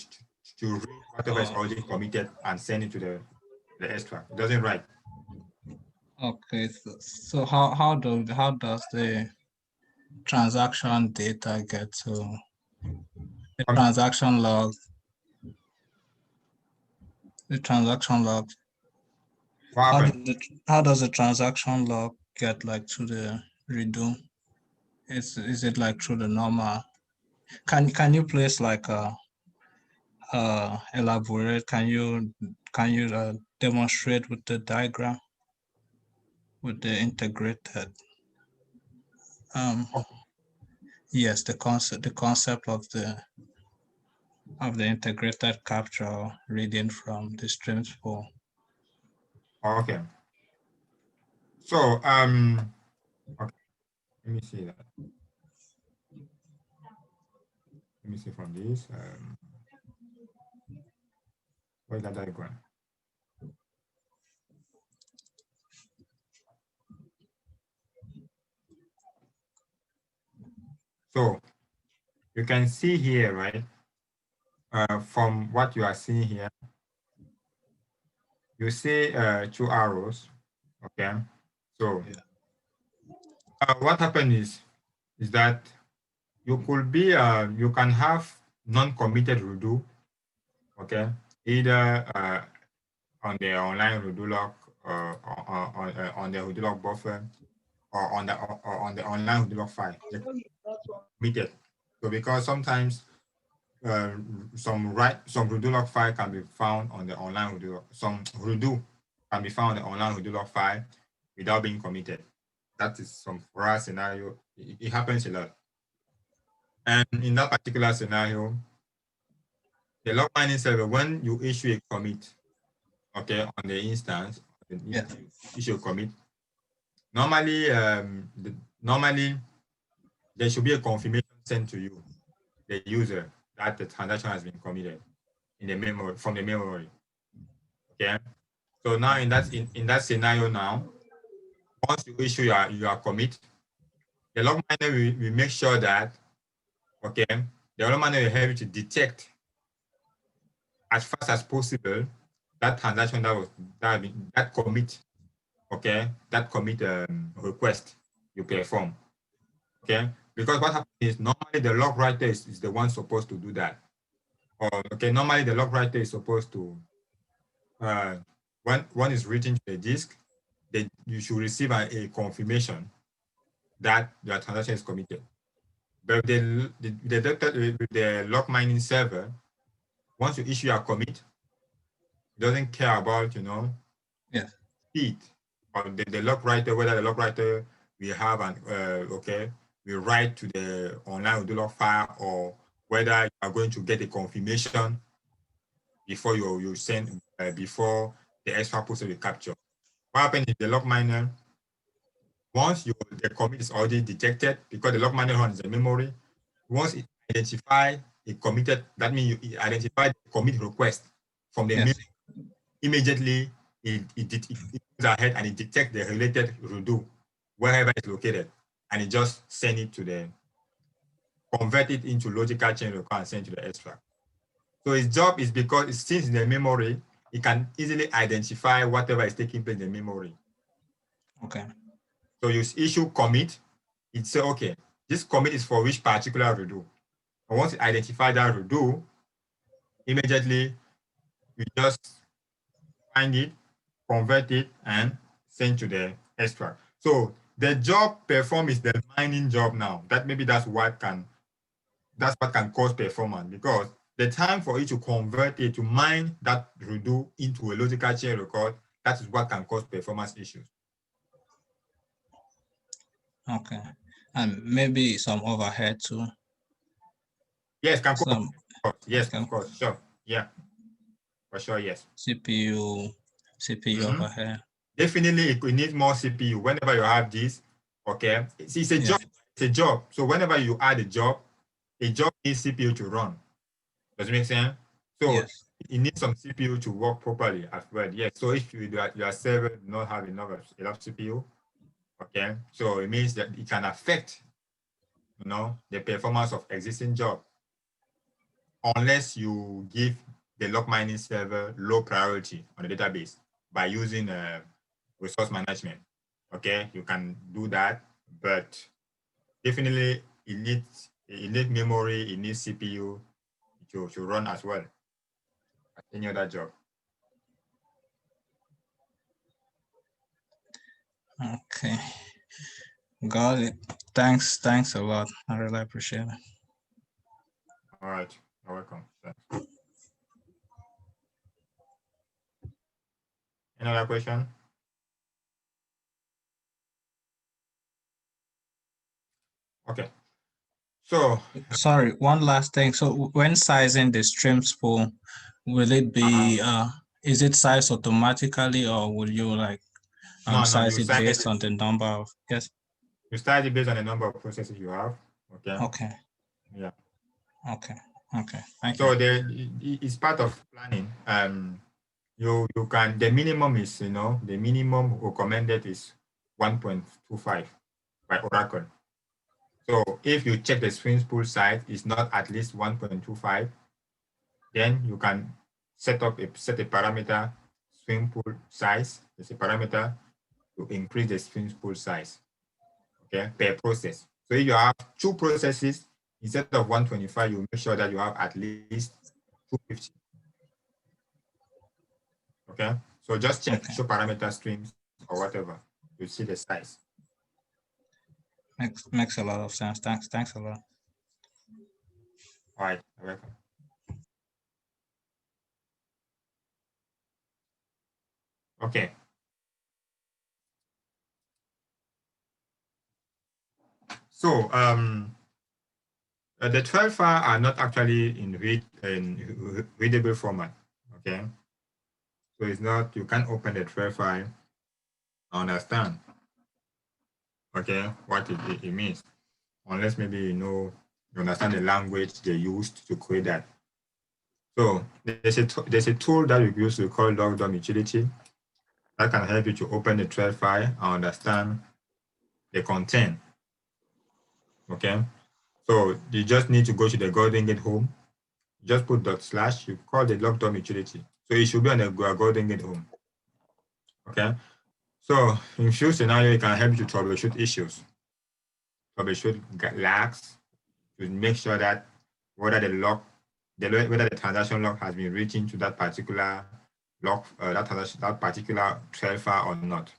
read whatever is already committed and send it to the extract. It doesn't write. Okay. So how does the transaction data get to the transaction log? The transaction log. How does the transaction log get like to the redo? Is it like through the normal? Can you place like a elaborate? Can you demonstrate with the diagram with the integrated? Yes, the concept of the integrated capture reading from the streams pool. Okay. So okay, let me see that. Let me see from this. Where's that diagram? So you can see here, right? From what you are seeing here, you see 2 arrows. Okay. So what happened is that you could be you can have non-committed redo. Okay, either on the online redo log on the redo log buffer or on the online redo log file committed. So because sometimes some redo log file can be found on the online redo log, some redo can be found on the online redo log file without being committed. That is some rare scenario. It happens a lot. And in that particular scenario, the log mining server, when you issue a commit, okay, on the instance, issue a commit, normally, normally there should be a confirmation sent to you, the user, that the transaction has been committed in the memory, from the memory. Okay. So now in that scenario now, once you issue your commit, the log miner will make sure that, okay, the log miner will help you to detect as fast as possible that transaction that commit, okay, that commit request you perform, okay, because what happens is normally the log writer is the one supposed to do that, or okay, normally the log writer is supposed to when one is written to the disk, then you should receive a confirmation that your transaction is committed. But the log mining server, once you issue a commit, it doesn't care about, speed or the log writer, whether the log writer will have an, will write to the online redo log file, or whether you are going to get a confirmation before you send, before the extra process will capture. What happens is the log miner, once the commit is already detected, because the log miner runs the memory, once it identifies a committed, that means you identify the commit request from the memory, immediately it goes ahead and it detects the related redo wherever it's located, and it just sends it to convert it into logical chain record and send to the extract. So his job is because it's since in the memory, it can easily identify whatever is taking place in the memory. Okay. So you issue commit, it say, okay, this commit is for which particular redo. And once you identify that redo, immediately you just find it, convert it, and send to the extract. So the job performed is the mining job now. That's what can cause performance, because the time for you to convert it, to mine that redo into a logical chain record, that is what can cause performance issues. Okay. And maybe some overhead too. Yes, can cause. Some, yes, okay. of course, sure. Yeah, for sure, yes. CPU overhead. Definitely, it needs more CPU. Whenever you have this, okay, it's a job. It's a job. So whenever you add a job needs CPU to run. Does it make sense? So yes. it needs some CPU to work properly as well. Yes. So if your server do not have enough CPU, okay, so it means that it can affect, the performance of existing job, unless you give the log mining server low priority on the database by using resource management. Okay, you can do that, but definitely it needs memory, it needs CPU to run as well as any other job. Okay, got it. Thanks a lot. I really appreciate it. All right, you're welcome. Thanks. Any other question? Okay. So sorry, one last thing. So when sizing the stream spool, will it be is it sized automatically, or will you like size it based on the number of yes? You size it based on the number of processes you have. Okay. Okay. Yeah. Okay. Thank you. So it's part of planning. You can, the minimum is, the minimum recommended is 1.25 by Oracle. So if you check the stream spool size is not at least 1.25, then you can set a parameter stream pool size. There's a parameter to increase the stream pool size, okay, per process. So if you have 2 processes, instead of 125, you make sure that you have at least 250. Okay, so just check show parameter streams or whatever, you see the size. Makes a lot of sense. Thanks a lot. All right, you're welcome. Okay. So the 12 file are not actually in readable format. Okay. So it's not, you can't open the 12 file, understand, okay, what it means, unless maybe you understand the language they used to create that. So there's a tool that we use to call LogDOM utility that can help you to open the 12 file and understand the content. Okay, so you just need to go to the Golden Gate home, just put /, you call the LogDOM utility. So it should be on the Golden Gate home. Okay, so in few scenarios, it can help you to troubleshoot issues, troubleshoot lags, to make sure that whether the transaction log has been reaching to that particular log, that particular 12 file or not.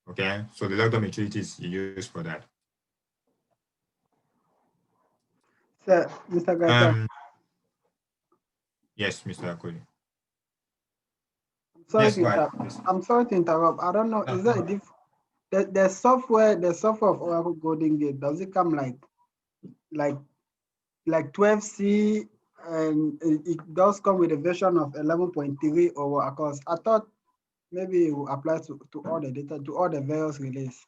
Okay, so the LogDOM utility is used for that. Sir, Mr. Gata. Yes, Mr. Akoli. I'm sorry to interrupt. I don't know. Is there a the software of Oracle Golden Gate, does it come like 12C, and it does come with a version of 11.3 or what? Because I thought maybe it will apply to all the data, to all the various release.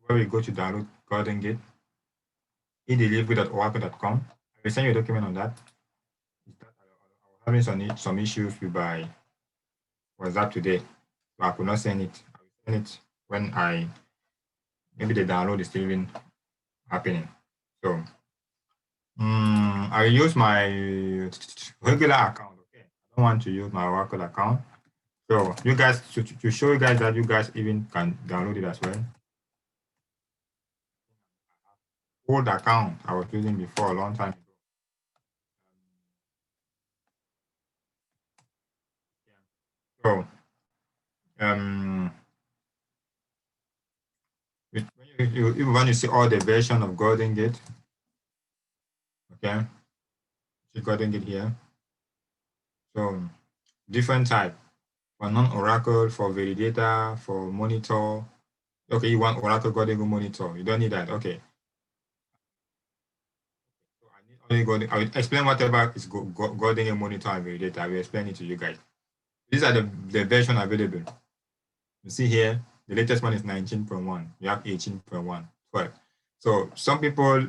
where we go to download Golden Gate, edelivery.oracle.com. I will send you a document on that. I was having some issues with my WhatsApp today, so I could not send it. I will send it when maybe the download is still even happening. So I will use my regular account. Okay, I don't want to use my Oracle account. So you guys, to show you guys that you guys even can download it as well. Old account I was using before a long time ago. So when you see all the version of Golden Gate, okay, see Golden Gate here. So different type for non-Oracle, for Validator, for monitor. Okay, you want Oracle Golden Gate monitor. You don't need that. Okay. So I need only Golden. I will explain whatever is Golden Gate monitor and Validator. I will explain it to you guys. These are the version available. You see here, the latest one is 19.1. You have 18.1, 12. So some people,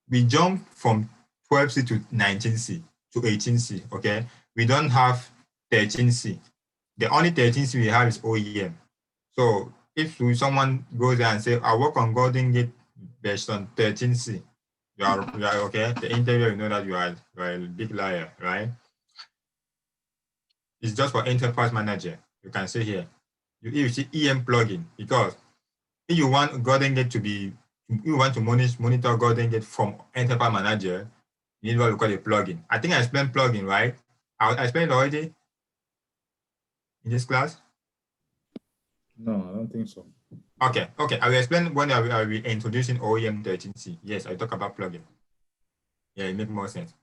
we jump from 12C to 19C to 18C, okay? We don't have 13C. The only 13C we have is OEM. So if someone goes there and say, I work on Golden Gate version 13C, you are okay. The interviewer will know that you are a big liar, right? It's just for enterprise manager. You can see here, you see EM plugin, because if you want Golden Gate to be, you want to monitor Golden Gate from enterprise manager, you need what we call a plugin. I think I explained plugin, right? I explained it already in this class. No, I don't think so. Okay. I will explain when I will be introducing OEM 13C. Yes, I talk about plugin. Yeah, it makes more sense.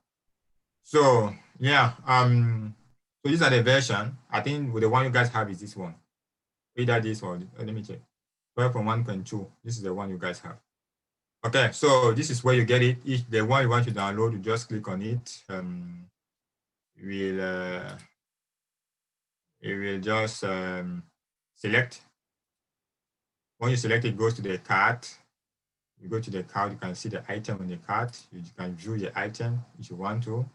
So yeah, so these are the version. I think the one you guys have is this one. Either this one. Let me check. 12.1.2. This is the one you guys have. Okay, so this is where you get it. If the one you want to download, you just click on it. It will just select. When you select it, goes to the cart. You go to the cart, you can see the item on the cart. You can view the item if you want to.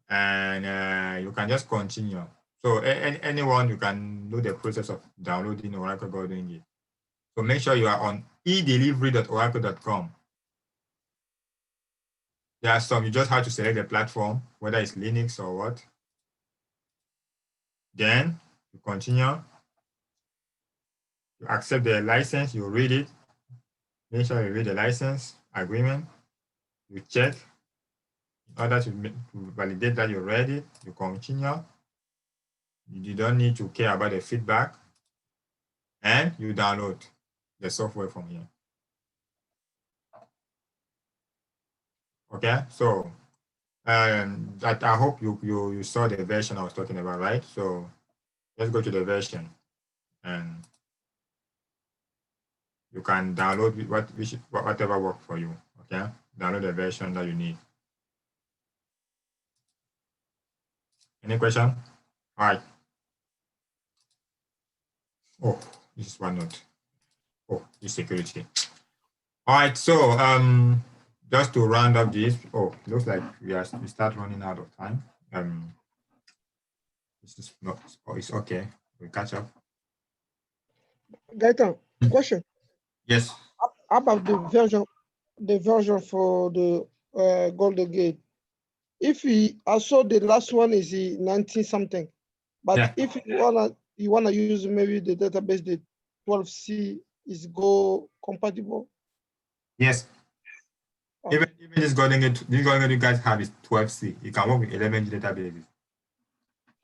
And you can just continue. So anyone, you can do the process of downloading Oracle Golden Gate. So make sure you are on edelivery.oracle.com. There are some, you just have to select the platform, whether it's Linux or what. Then you continue. You accept the license, you read it. Make sure you read the license agreement. You check. In order to validate that you read it, you continue. You don't need to care about the feedback. And you download the software from here. Okay, so I hope you saw the version I was talking about, right? So let's go to the version, and you can download whatever works for you. Okay, download the version that you need. Any question? All right. Oh, this is OneNote. Oh, this security. All right, so just to round up this, looks like we start running out of time. This is not, it's okay. We'll catch up. Gaetan, question. Yes. How about the version for the Golden Gate? If I saw the last one is the 19 something, but yeah. If you wanna use maybe the database, the 12C is Go compatible? Yes. Okay. Even this Golden Gate you guys have is 12C. You can work with 11 databases.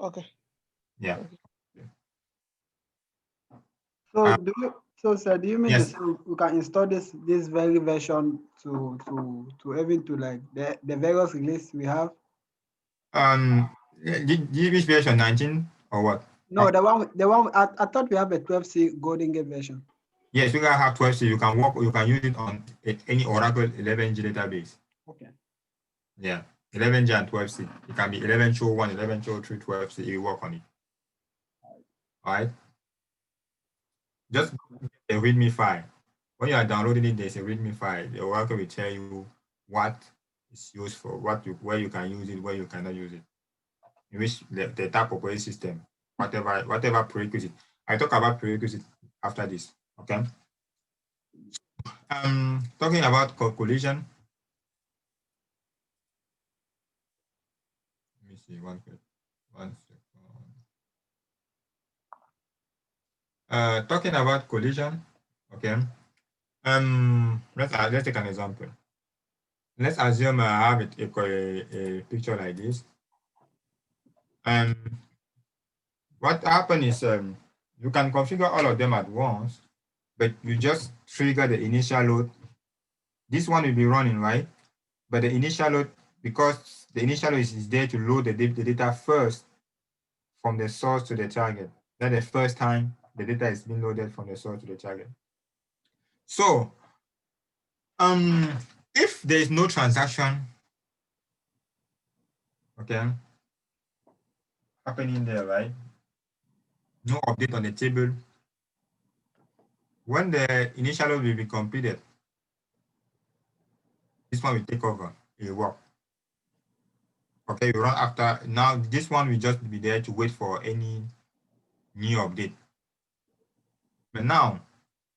Okay. Yeah. So sir, do you mean yes. we can install this very version to even to like the various release we have? Which version, 19 or what? No, the one I thought we have a 12C Golden Gate version. Yes, you can have 12C. You can use it on any Oracle 11G database. Okay. Yeah, 11G and 12C. It can be 11.2.1, 11.2.3, 12C. You work on it. All right. Just get the README file. when you are downloading it, there's a README file. The Oracle will tell you what is used for, where you can use it, where you cannot use it, in which the type of operating system, whatever prerequisite. I talk about prerequisite after this. Okay. Talking about collision. Let me see one second. Talking about collision. Okay. Let's take an example. Let's assume I have a picture like this. What happens is you can configure all of them at once, but you just trigger the initial load. This one will be running, right? But the initial load, because the initial load is there to load the data first from the source to the target. That's the first time the data is being loaded from the source to the target. So, if there is no transaction, okay, happening there, right? No update on the table. When the initial load will be completed, this one will take over, it will work. Okay, we run after. Now this one will just be there to wait for any new update. But now,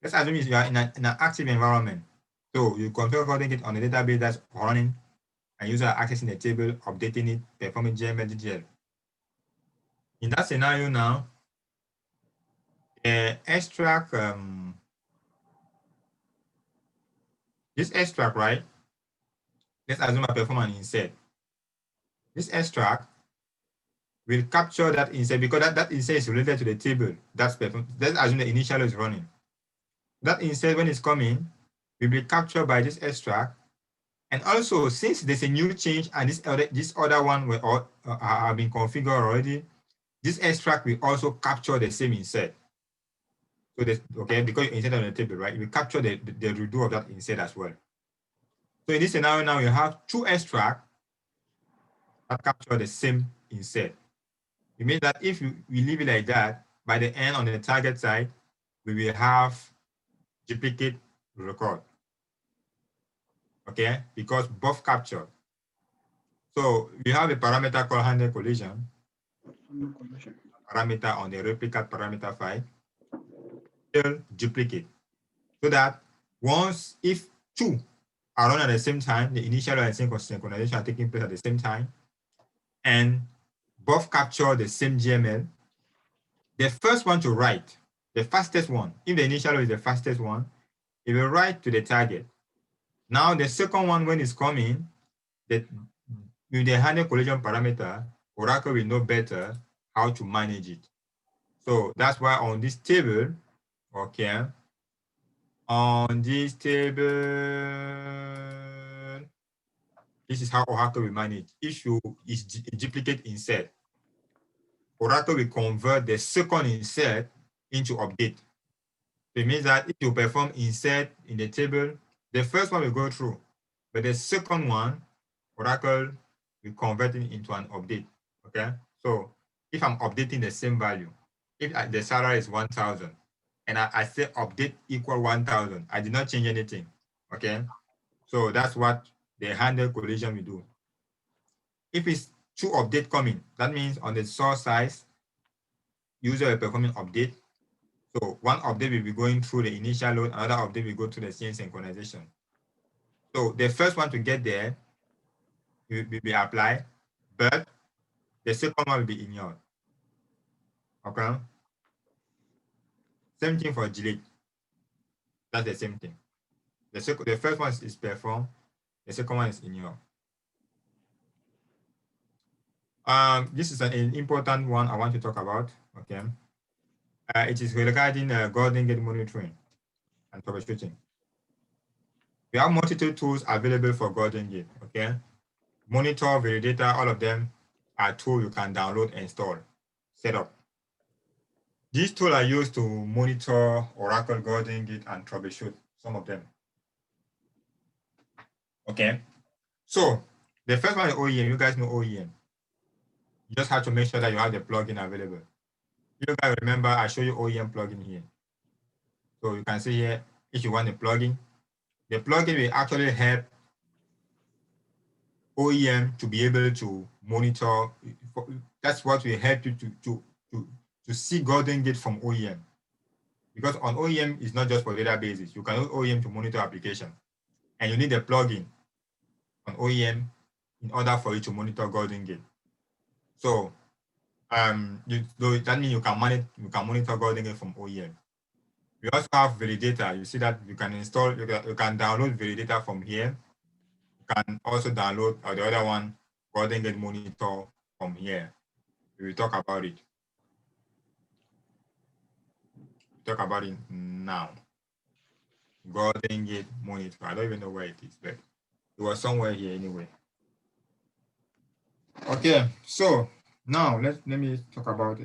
let's assume you are in an active environment. So you configure coding it on a database that's running, and user are accessing the table, updating it, performing GML, DGL. In that scenario now, the extract, this extract, right? Let's assume I perform an insert. This extract will capture that insert because that insert is related to the table that's performed. Let's assume the initial is running. That insert, when it's coming, will be captured by this extract. And also, since there's a new change and this other one will have been configured already, this extract will also capture the same insert. So this, okay, because you insert on the table, right? You will capture the redo of that insert as well. So in this scenario now, you have two extracts that capture the same insert. It means that if we leave it like that, by the end on the target side, we will have duplicate record. Okay, because both captured. So we have a parameter called handle collision. Parameter on the replicate parameter file. Duplicate. So that once, if two are run at the same time, the initial and synchronization are taking place at the same time, and both capture the same GML, the first one to write, the fastest one, if the initial is the fastest one, it will write to the target. Now the second one, when it's coming, with the handle collision parameter, Oracle will know better how to manage it. So that's why on this table, okay, on this table, this is how Oracle will manage. If you is duplicate insert, Oracle will convert the second insert into update. So it means that if you perform insert in the table, the first one will go through, but the second one, Oracle will convert it into an update. Okay, so if I'm updating the same value, if the salary is 1,000 and I say update equal 1,000, I did not change anything. Okay, so that's what the handle collision will do. If it's two update coming, that means on the source side, user will performing update. So one update will be going through the initial load, another update will go to the CN synchronization. So the first one to get there will be applied, but the second one will be ignored. Okay. Same thing for delete. That's the same thing. The first one is performed, the second one is ignored. This is an important one I want to talk about. Okay. It is regarding Golden Gate monitoring and troubleshooting. We have multiple tools available for Golden Gate. Okay. Monitor, Validator, all of them are tools you can download, install, set up. These tools are used to monitor Oracle Golden Gate and troubleshoot some of them. Okay. So the first one is OEM. You guys know OEM. You just have to make sure that you have the plugin available. You guys remember I show you OEM plugin here. So you can see here if you want a plugin. The plugin will actually help OEM to be able to monitor. That's what will help you to see Golden Gate from OEM. Because on OEM, it's not just for databases. You can use OEM to monitor application. And you need a plugin on OEM in order for you to monitor Golden Gate. So that means you can monitor Golden Gate from OEM. We also have Validator. You see that you can install, you can download Validator from here. You can also download the other one, Golden Gate Monitor, from here. We will talk about it. Talk about it now. Golden Gate Monitor. I don't even know where it is, but it was somewhere here anyway. Okay, so now let me talk about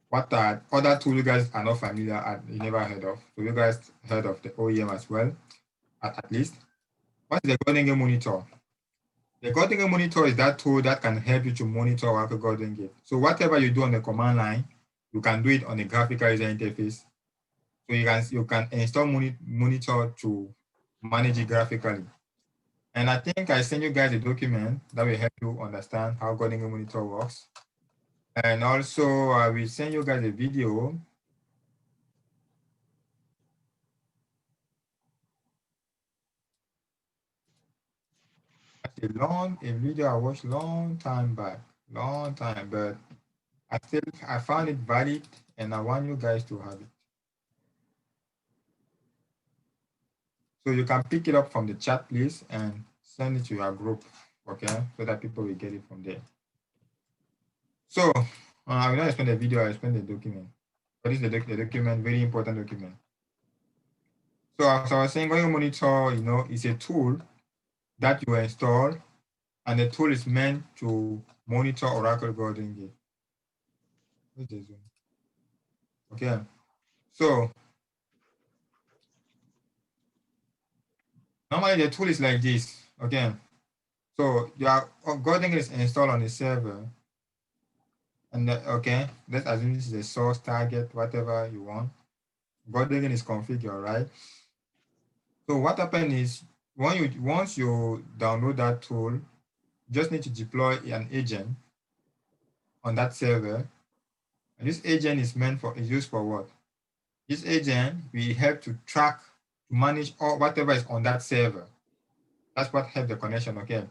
what are other tools you guys are not familiar and you never heard of. So you guys heard of the OEM as well, at least. What is the Golden Gate Monitor? The Golden Gate Monitor is that tool that can help you to monitor Oracle Golden Gate. So whatever you do on the command line, you can do it on the graphical user interface. So you can install Monitor to manage it graphically. And I think I sent you guys a document that will help you understand how Golden Gate Monitor works. And also I will send you guys a video. A video I watched long time back, but I found it valid and I want you guys to have it. So you can pick it up from the chat, please, and send it to your group, okay? So that people will get it from there. So I will not explain the video, I explain the document. But this is the document, very important document. So as I was saying, Golden Gate Monitor, is a tool that you install, and the tool is meant to monitor Oracle Golden Gate. Where's the Zoom? Okay, so normally the tool is like this, okay? So your Golden Gate is installed on the server, and okay, let's assume this is a source, target, whatever you want. Golden Gate is configured, right? So what happens is once you download that tool, you just need to deploy an agent on that server. And this agent is used for what? This agent will help to track, to manage all whatever is on that server. That's what helps the connection, okay?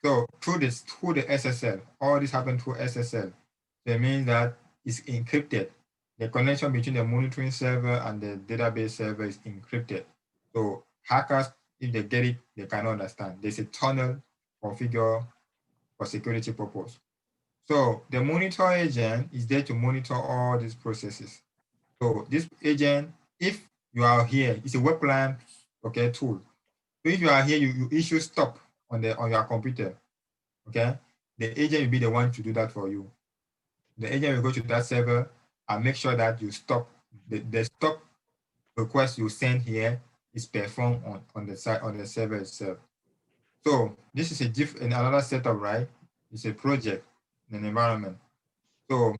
So through the SSL, all this happened through SSL. So it means that it's encrypted. The connection between the monitoring server and the database server is encrypted. So hackers, if they get it, they cannot understand. There's a tunnel configured for security purpose. So the monitor agent is there to monitor all these processes. So this agent, if you are here, it's a web client, okay, tool. So if you are here, you issue stop on your computer, okay? The agent will be the one to do that for you. The agent will go to that server and make sure that you stop the stop request you send here is performed on the server itself. So this is another setup, right? It's a project, an environment. So,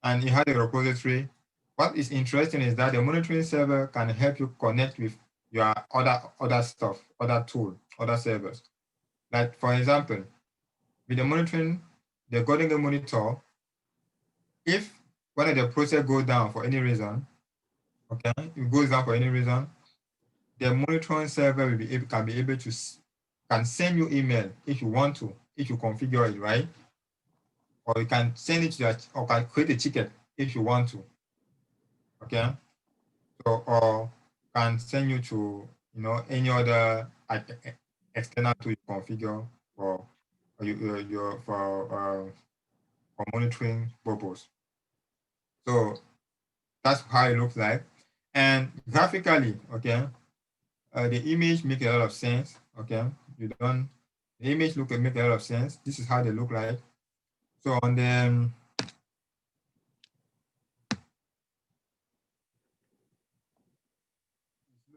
and you have a repository. What is interesting is that the monitoring server can help you connect with your other stuff, other tools, other servers. Like for example, with the monitoring, the Golden Gate Monitor, if one of the process goes down for any reason, okay, if it goes down for any reason, the monitoring server can send you email if you want to, if you configure it, right? Or you can send it to or can create a ticket if you want to, okay? So, or can send you to, any other external tool you configure for monitoring purpose. So that's how it looks like. And graphically, okay, the image make a lot of sense, okay? The image make a lot of sense. This is how they look like. So on the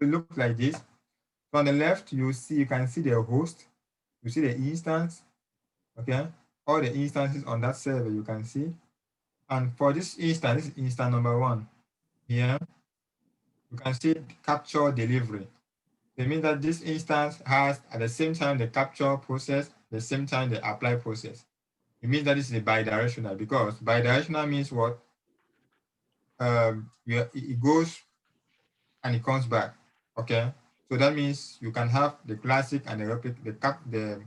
it looks like this. So on the left, you can see the host, you see the instance, okay? All the instances on that server you can see. And for this is instance number 1 here. You can see capture delivery. It means that this instance has at the same time the capture process, the same time the apply process. It means that this is a bidirectional, because bidirectional means what? It goes and it comes back. Okay, so that means you can have the classic and the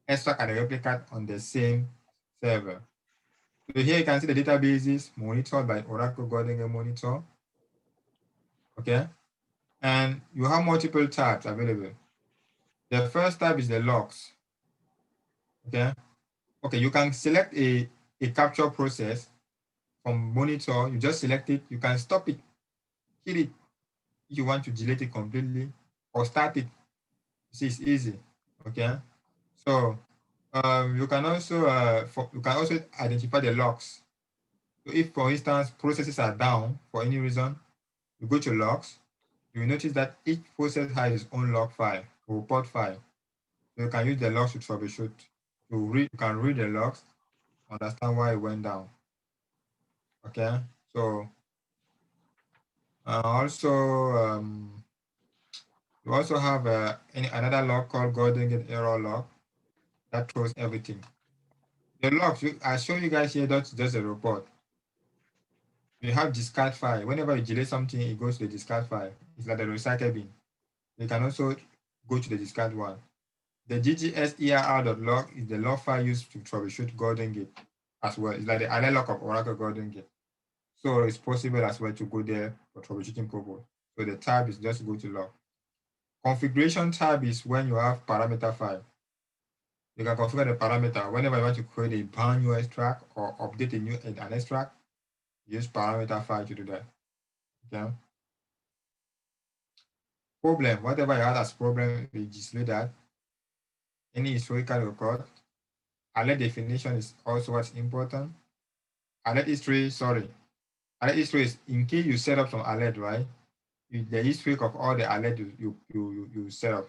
extract and the replicate on the same server. So here you can see the databases monitored by Oracle Golding Monitor. Okay, and you have multiple tabs available. The first tab is the logs. Okay, you can select a capture process from monitor. You just select it. You can stop it, kill it if you want to delete it completely, or start it. See, it's easy. Okay, so you can also identify the logs. So if, for instance, processes are down for any reason, you go to logs. You will notice that each process has its own log file, report file. So you can use the logs to troubleshoot. You can read the logs, understand why it went down. Okay, so you also have another log called Golden Gate error log that throws everything. The logs, I show you guys here, that's just a report. You have discard file. Whenever you delete something, it goes to the discard file. It's like the recycle bin. You can also go to the discard one. The ggserr.log is the log file used to troubleshoot Golden Gate as well. It's like the alert log of Oracle Golden Gate. So it's possible as well to go there for troubleshooting purpose. So the tab is just go to log. Configuration tab is when you have parameter file. You can configure the parameter whenever you want to create a brand new extract or update an extract. Use parameter file to do that. Okay. Problem, whatever you had as problem, we display that. Any historical record. Alert definition is also what's important. Alert history is in case you set up some alert, right? The history of all the alert you set up.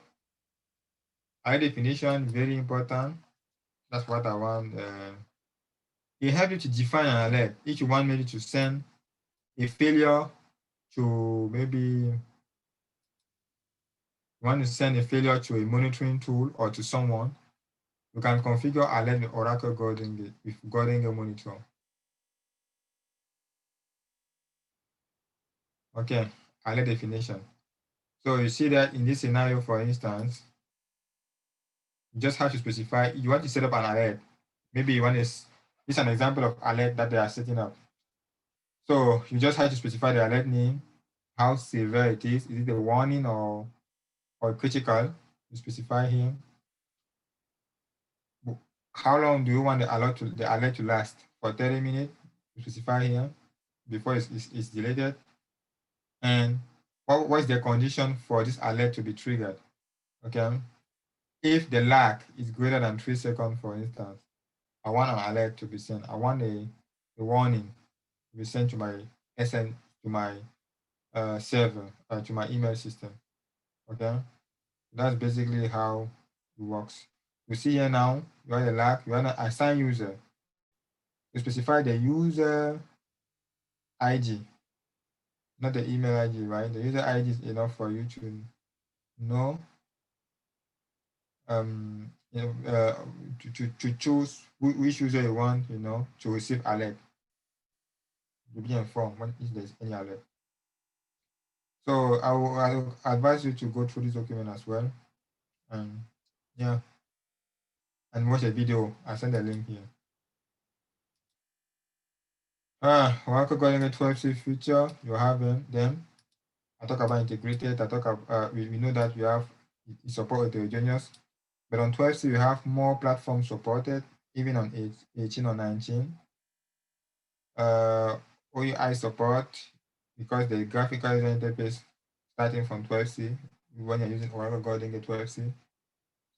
Alert definition, very important. That's what I want. It helps you to define an alert. If you want maybe to send a failure to maybe to a monitoring tool or to someone, you can configure alert with Oracle Golden Gate with Golden Gate Monitor. Okay, alert definition. So you see that in this scenario, for instance, you just have to specify, you want to set up an alert. Maybe you want this is an example of alert that they are setting up. So you just have to specify the alert name, how severe it is it a warning or critical? You specify here. How long do you want the alert to last? For 30 minutes, you specify here before it's deleted. And what is the condition for this alert to be triggered? Okay. If the lag is greater than 3 seconds, for instance, I want an alert to be sent. I want a warning to be sent to my server, to my email system. Okay. That's basically how it works. You see here now, you want a lag, you want to assign user. You specify the user ID, not the email ID, right? The user ID is enough for you to know, to choose which user you want, to receive alert. To be informed when if there's any alert. So I will advise you to go through this document as well, and yeah, and watch a video. I'll send a link here. Oracle Golden Gate 12c feature, you have them. I talk about integrated. I talk about we know that we have support heterogeneous, but on 12c we have more platforms supported, even on 18 or 19. OUI support, because the graphical user interface starting from 12c when you're using Oracle Golden Gate 12c.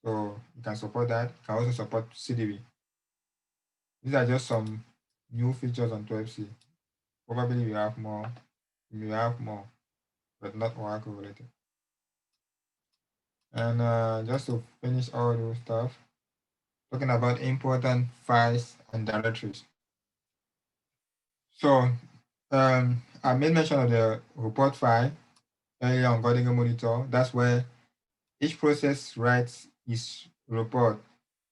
So you can support that. You can also support CDB. These are just some new features on 12c. Probably we have more, but not Oracle related. And just to finish all those stuff, talking about important files and directories. So I made mention of the report file. earlier on Guarding Monitor. That's where each process writes its report.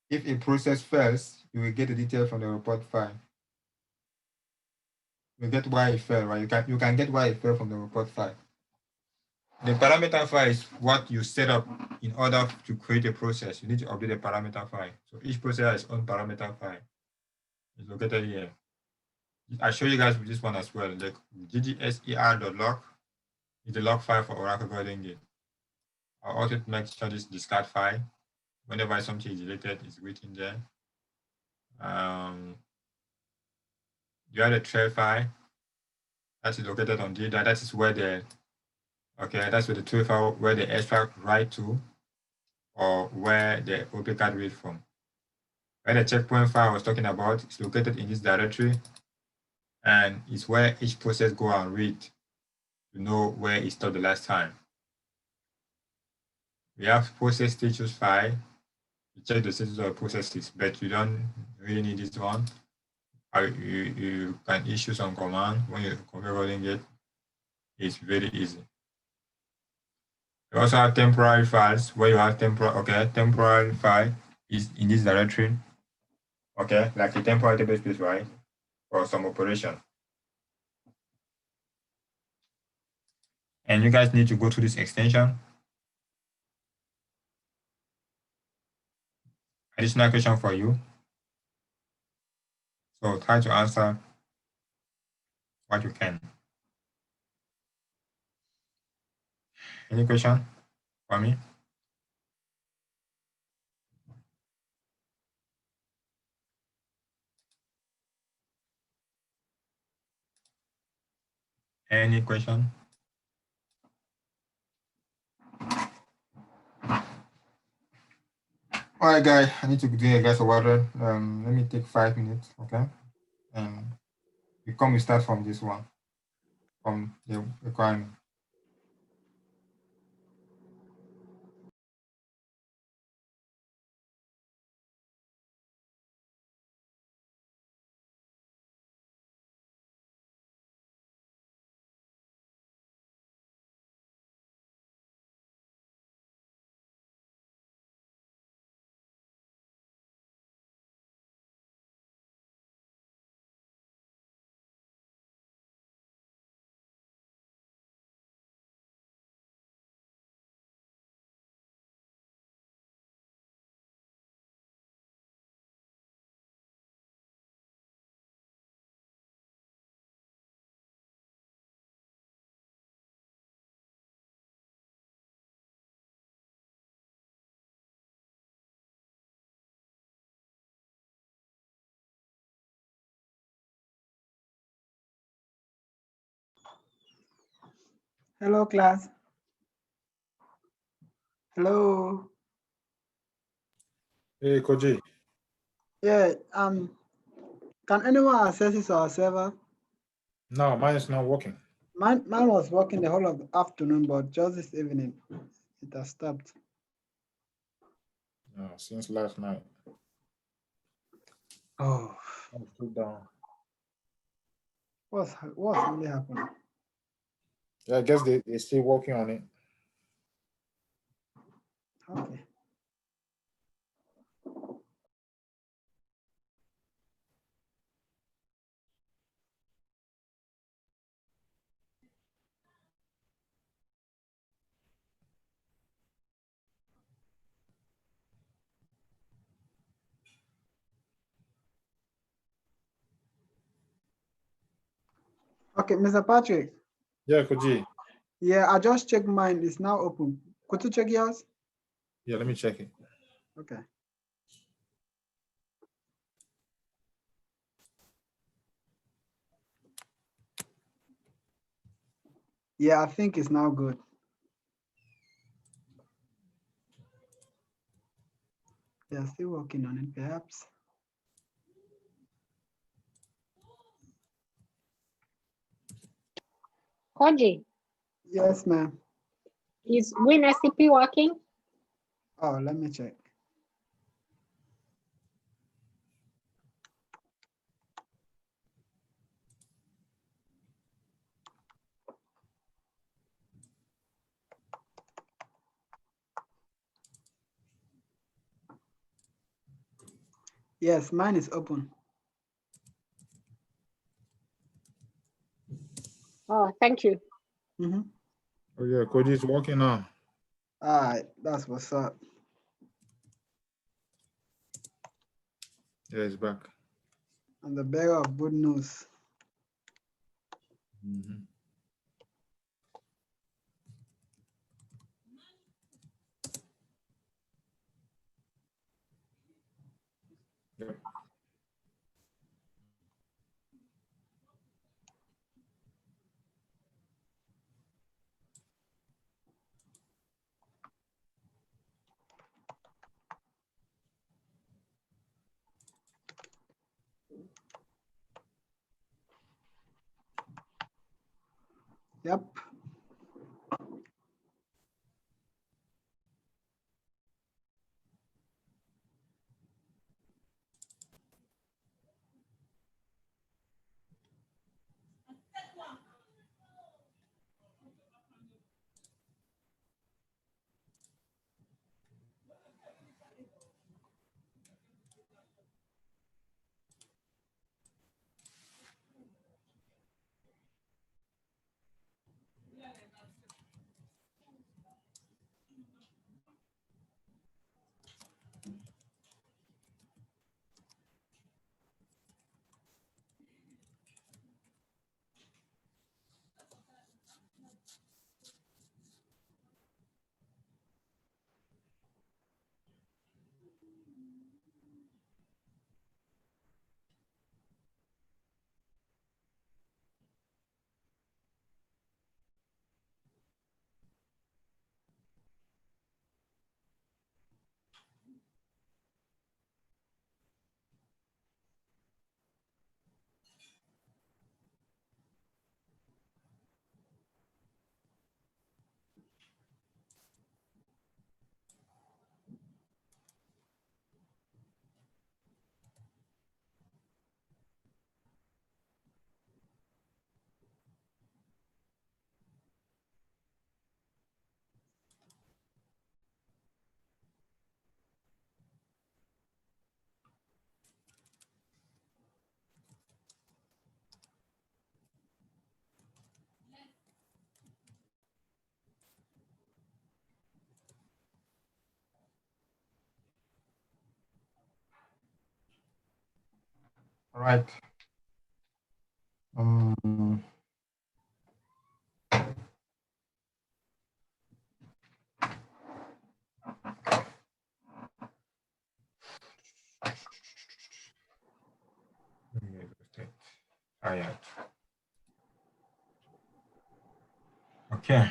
If a process fails, you will get the detail from the report file. You get why it fell, right? You can get why it fell from the report file. The parameter file is what you set up in order to create a process. You need to update the parameter file. So each process has its own parameter file. It's located here. I'll show you guys with this one as well. The ggser.log is the log file for Oracle Golden Gate. I'll also make sure this discard file, whenever something is deleted, is written there. You have the trail file that is located on DDA. That is where the that's where the trail file where the extract write to, or where the OP card read from. Where the checkpoint file I was talking about is located in this directory, and it's where each process go and read to know where it stopped the last time. We have process status file to check the status of the processes, but you don't really need this one. You can issue some command when you're configuring it. It's very easy. You also have temporary files where you have temporary file is in this directory. Okay, like a temporary table space, right? For some operation. And you guys need to go to this extension. Additional question for you. So try to answer what you can. Any question for me? Any question? All right, guys, I need to drink a glass of water. Let me take 5 minutes, okay? And we start from this one, from the requirement. Hello, class. Hello. Hey, Koji. Yeah. Can anyone access this our server? No, mine is not working. Mine was working the whole of the afternoon, but just this evening, it has stopped. No, since last night. Oh. I'm still down. What's really happening? Yeah, I guess they're still working on it. Okay. Okay, Mr. Patrick. Yeah, Koji. Yeah, I just checked mine. It's now open. Could you check yours? Yeah, let me check it. Okay. Yeah, I think it's now good. They're still working on it, perhaps. Koji, Yes, ma'am. is WinSCP working? Oh, let me check. Yes, mine is open. Oh, thank you. Mm-hmm. Oh yeah, Koji is working now. All right, that's what's up. Yeah, he's back. I'm the bearer of good news. Mhm. Yep. Yep. All right. Tired. Okay.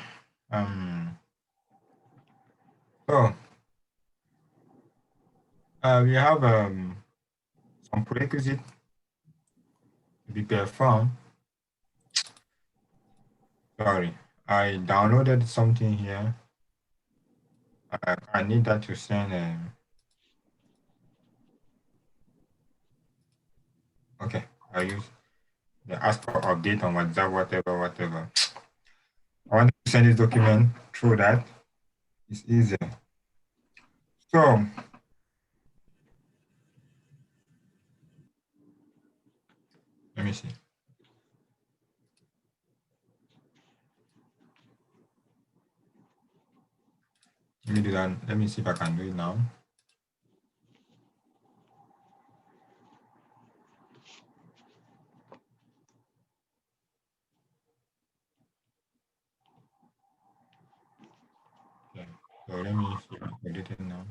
So we have some prerequisite to be performed. Sorry, I downloaded something here. I need that to send. Okay, I use the ask for update on WhatsApp, whatever. I want to send this document through that. It's easier. So let me see. Let me do that. Let me see if I can do it now. Okay. So let me see if I can edit it now.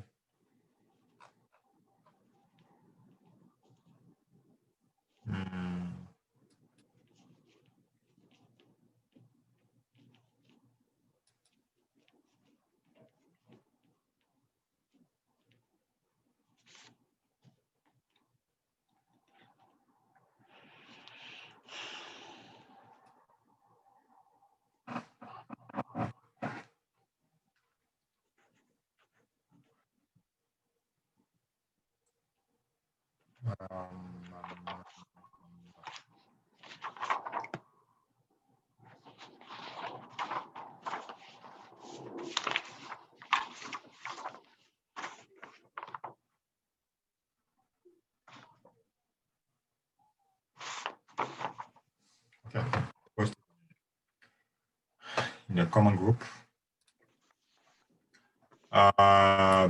in the common group. Yeah.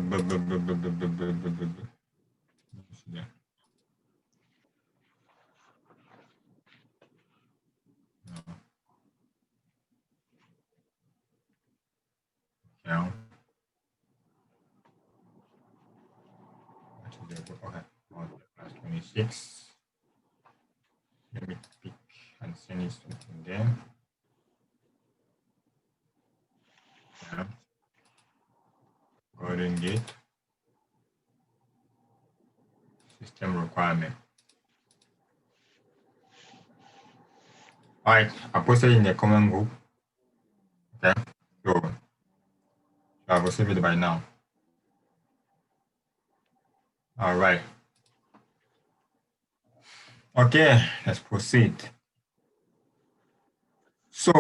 Okay. 26. Let me pick and send it in there. Yeah. Golden Gate. System requirement. All right, I posted in the common group. Okay, so I will save it by now. All right. Okay, let's proceed. So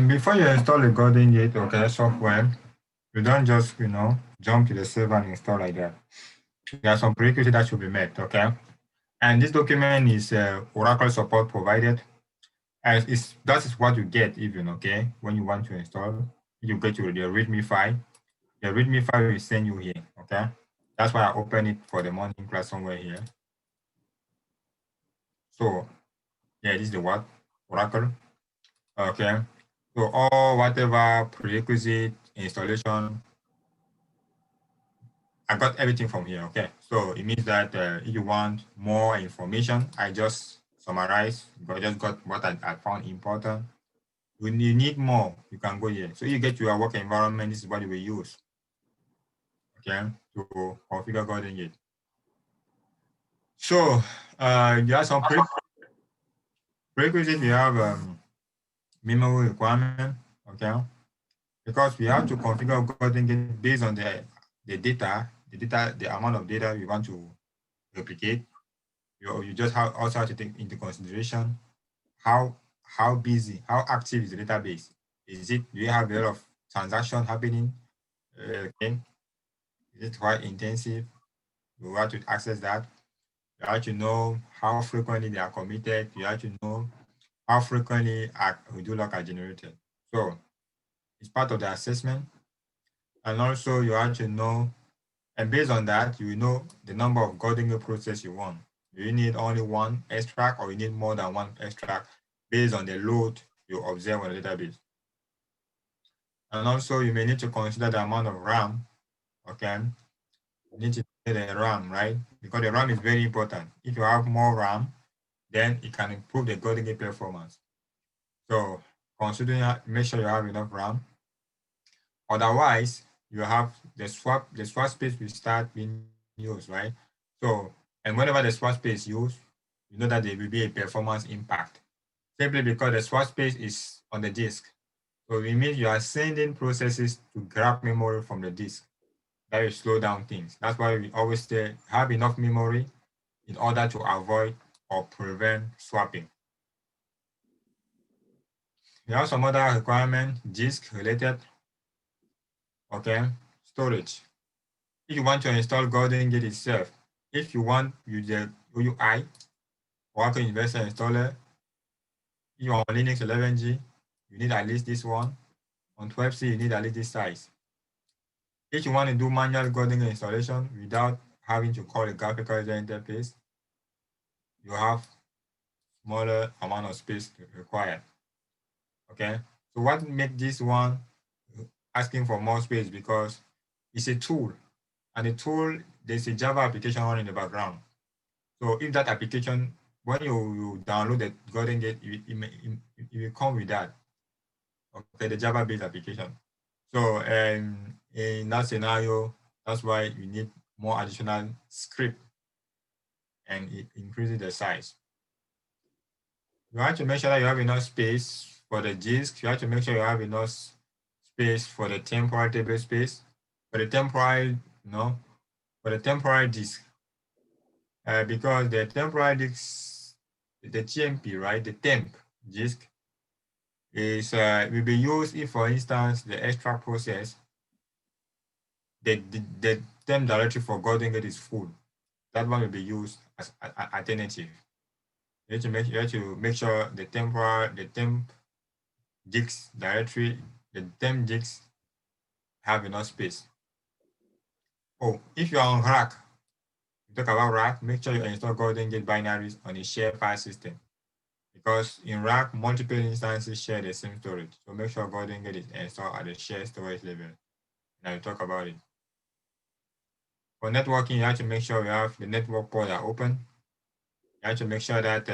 before you install the Golden Gate, okay, software, you don't just, jump to the server and install like that. There are some prerequisites that should be met, okay? And this document is Oracle support provided. That is what you get even, okay, when you want to install. You get to the README file. The README file will send you here, okay? That's why I open it for the morning class somewhere here. So, yeah, this is the what? Oracle. Okay. So all whatever prerequisite installation, I got everything from here, okay? So it means that if you want more information, I just summarize, but I just got what I found important. When you need more, you can go here. So you get to your work environment, this is what you will use, okay, to configure Golden Gate. So you have some prerequisites. You have memory requirement, okay, because we have to configure Golden Gate based on the amount of data we want to replicate. You just also have to take into consideration how busy, how active is the database. Do you have a lot of transactions happening? Okay. Is it quite intensive? You have to access that. You have to know how frequently they are committed. You have to know how frequently Redo lock are generated. So it's part of the assessment. And also you have to know, and based on that, you know the number of Golden Gate process you want. Do you need only one extract or you need more than one extract based on the load you observe on the database? And also you may need to consider the amount of RAM, okay? You need to get the RAM, right? Because the RAM is very important. If you have more RAM, then it can improve the Golden Gate performance. So considering, make sure you have enough RAM. Otherwise, you have the swap space will start being used, right? So, and whenever the swap space is used, you know that there will be a performance impact, simply because the swap space is on the disk. So it means you are sending processes to grab memory from the disk. That will slow down things. That's why we always say have enough memory in order to avoid or prevent swapping. We have some other requirements, disk related, okay, storage. If you want to install Golden Gate itself, if you want the UI, Oracle Investor Installer, if you're on Linux 11G, you need at least this one. On 12C, you need at least this size. If you want to do manual Golden Gate installation without having to call a graphical user interface, you have smaller amount of space required. Okay, so what makes this one asking for more space? Because it's a tool, and the tool, there's a Java application running in the background. So if that application, when you download the Golden Gate, it will come with that, okay, the Java-based application. So in that scenario, that's why you need more additional script, and it increases the size. You have to make sure that you have enough space for the disk. You have to make sure you have enough space for the temporary table space, for the temporary, for the temporary disk. Because the temporary disk, the TMP, right, the temp disk is will be used if, for instance, the extract process, the temp directory for Golden Gate is full. That one will be used as an alternative. You have to make sure the temp disk directory the 10 gigs have enough space. Oh, if you're on rack, you talk about rack, make sure you install Golden Gate binaries on a shared file system. Because in rack, multiple instances share the same storage. So make sure Golden Gate is installed at the shared storage level. Now we'll talk about it. For networking, you have to make sure you have the network port are open. You have to make sure that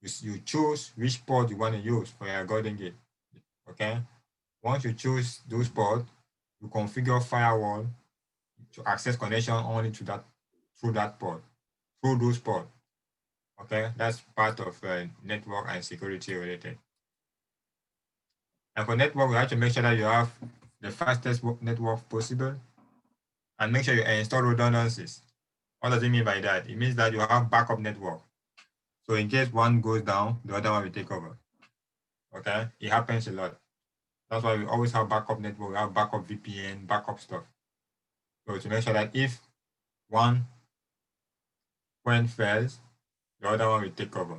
you choose which port you want to use for your Golden Gate. Okay. Once you choose those ports, you configure firewall to access connection only to that through those ports. Okay, that's part of network and security related. And for network, you have to make sure that you have the fastest network possible, and make sure you install redundancies. What does it mean by that? It means that you have backup network. So in case one goes down, the other one will take over. Okay, it happens a lot. That's why we always have backup network, we have backup VPN, backup stuff. So to make sure that if one point fails, the other one will take over.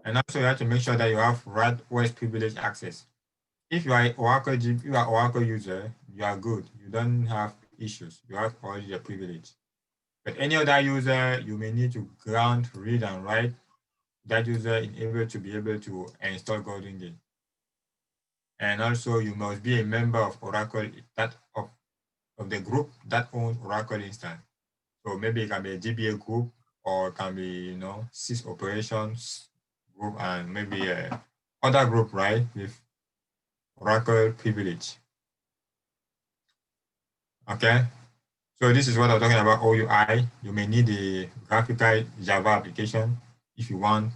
And also you have to make sure that you have right OS privilege access. If you are Oracle user, you are good. You don't have issues. You have already the privilege. But any other user, you may need to grant, read, and write that user in order to be able to install Golden Gate. And also you must be a member of Oracle of the group that owns Oracle instance. So maybe it can be a GBA group, or it can be sys operations group, and maybe a other group, right, with Oracle privilege. Okay, so this is what I'm talking about. OUI. You may need a graphical Java application if you want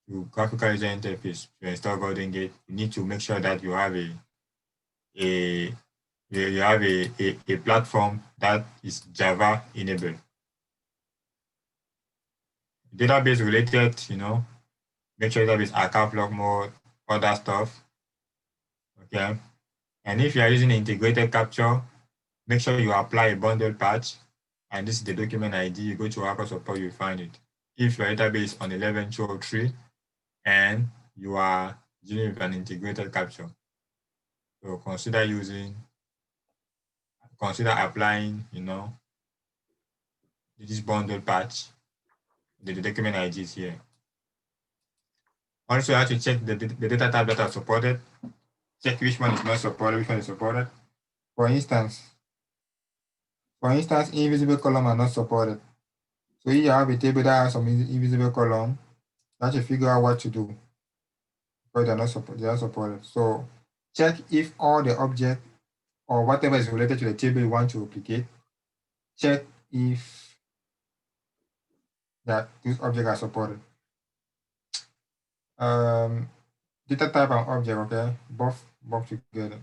to graphical user interface to install Golden Gate. You need to make sure that you have a platform that is Java enabled. Database related, make sure database archive log mode, other stuff. Okay. And if you are using integrated capture, make sure you apply a bundle patch. And this is the document ID. You go to Oracle support, you find it. If your database on 11.203 and you are dealing with an integrated capture, so consider applying, this bundle patch. The document ID is here. Also, you have to check the data type that are supported. Check which one is not supported, which one is supported. For instance, invisible column are not supported. So if you have a table that has some invisible column, you have to figure out what to do, because they are supported. So check if all the object or whatever is related to the table you want to replicate, check if that these objects are supported. Data type and object, okay, both together.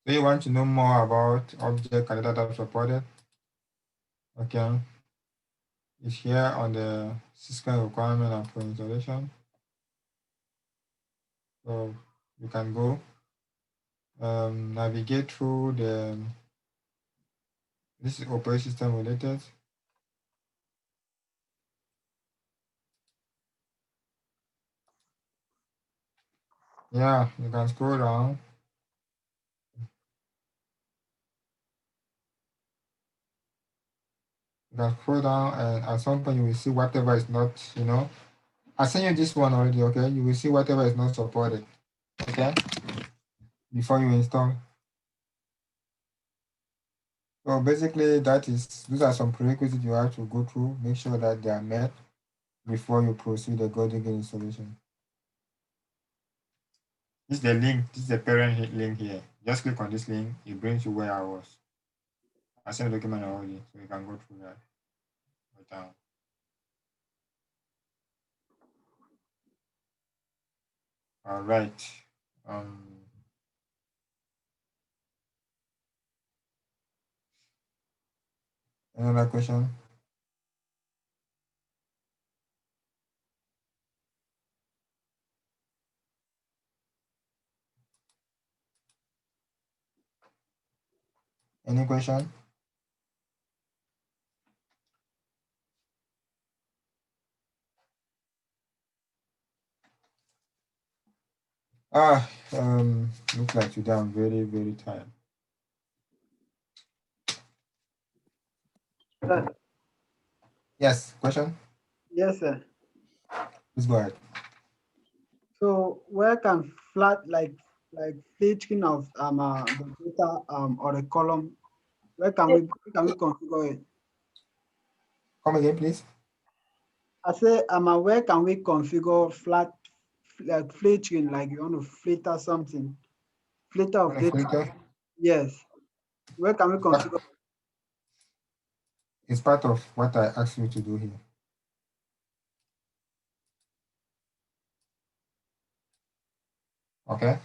So you want to know more about object and data type supported, okay, it's here on the system requirement and for installation. So you can go navigate through this is operating system related. Yeah, you can scroll down. You can scroll down, and at some point you will see whatever is not, I sent you this one already, okay? You will see whatever is not supported, okay? Before you install. So basically those are some prerequisites you have to go through, make sure that they are met before you proceed the Golden Gate installation. This is the link, this is the parent link here. Just click on this link, it brings you where I was. I sent the document already, so you can go through that right now. All right. Another question? Any question? Looks like today I'm very, very tired. Yes, question? Yes, sir. Please go ahead. So where can flat filtering of the data or the column, where can we configure it? Come again, please. I say where can we configure flat filtering, like you want to filter something, filter of data? Filter? Yes. Where can we configure? It's part of what I asked you to do here. Okay.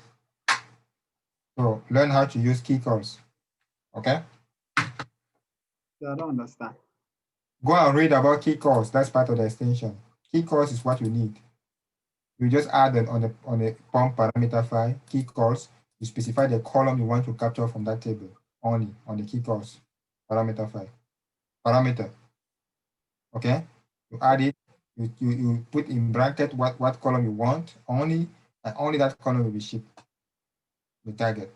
So learn how to use key calls. Okay. I don't understand. Go and read about key calls. That's part of the extension. Key calls is what you need. You just add it on the POM parameter file, key calls. You specify the column you want to capture from that table only on the key calls parameter file. Parameter. Okay. You add it. You put in bracket what column you want only, and only that column will be shipped. The target.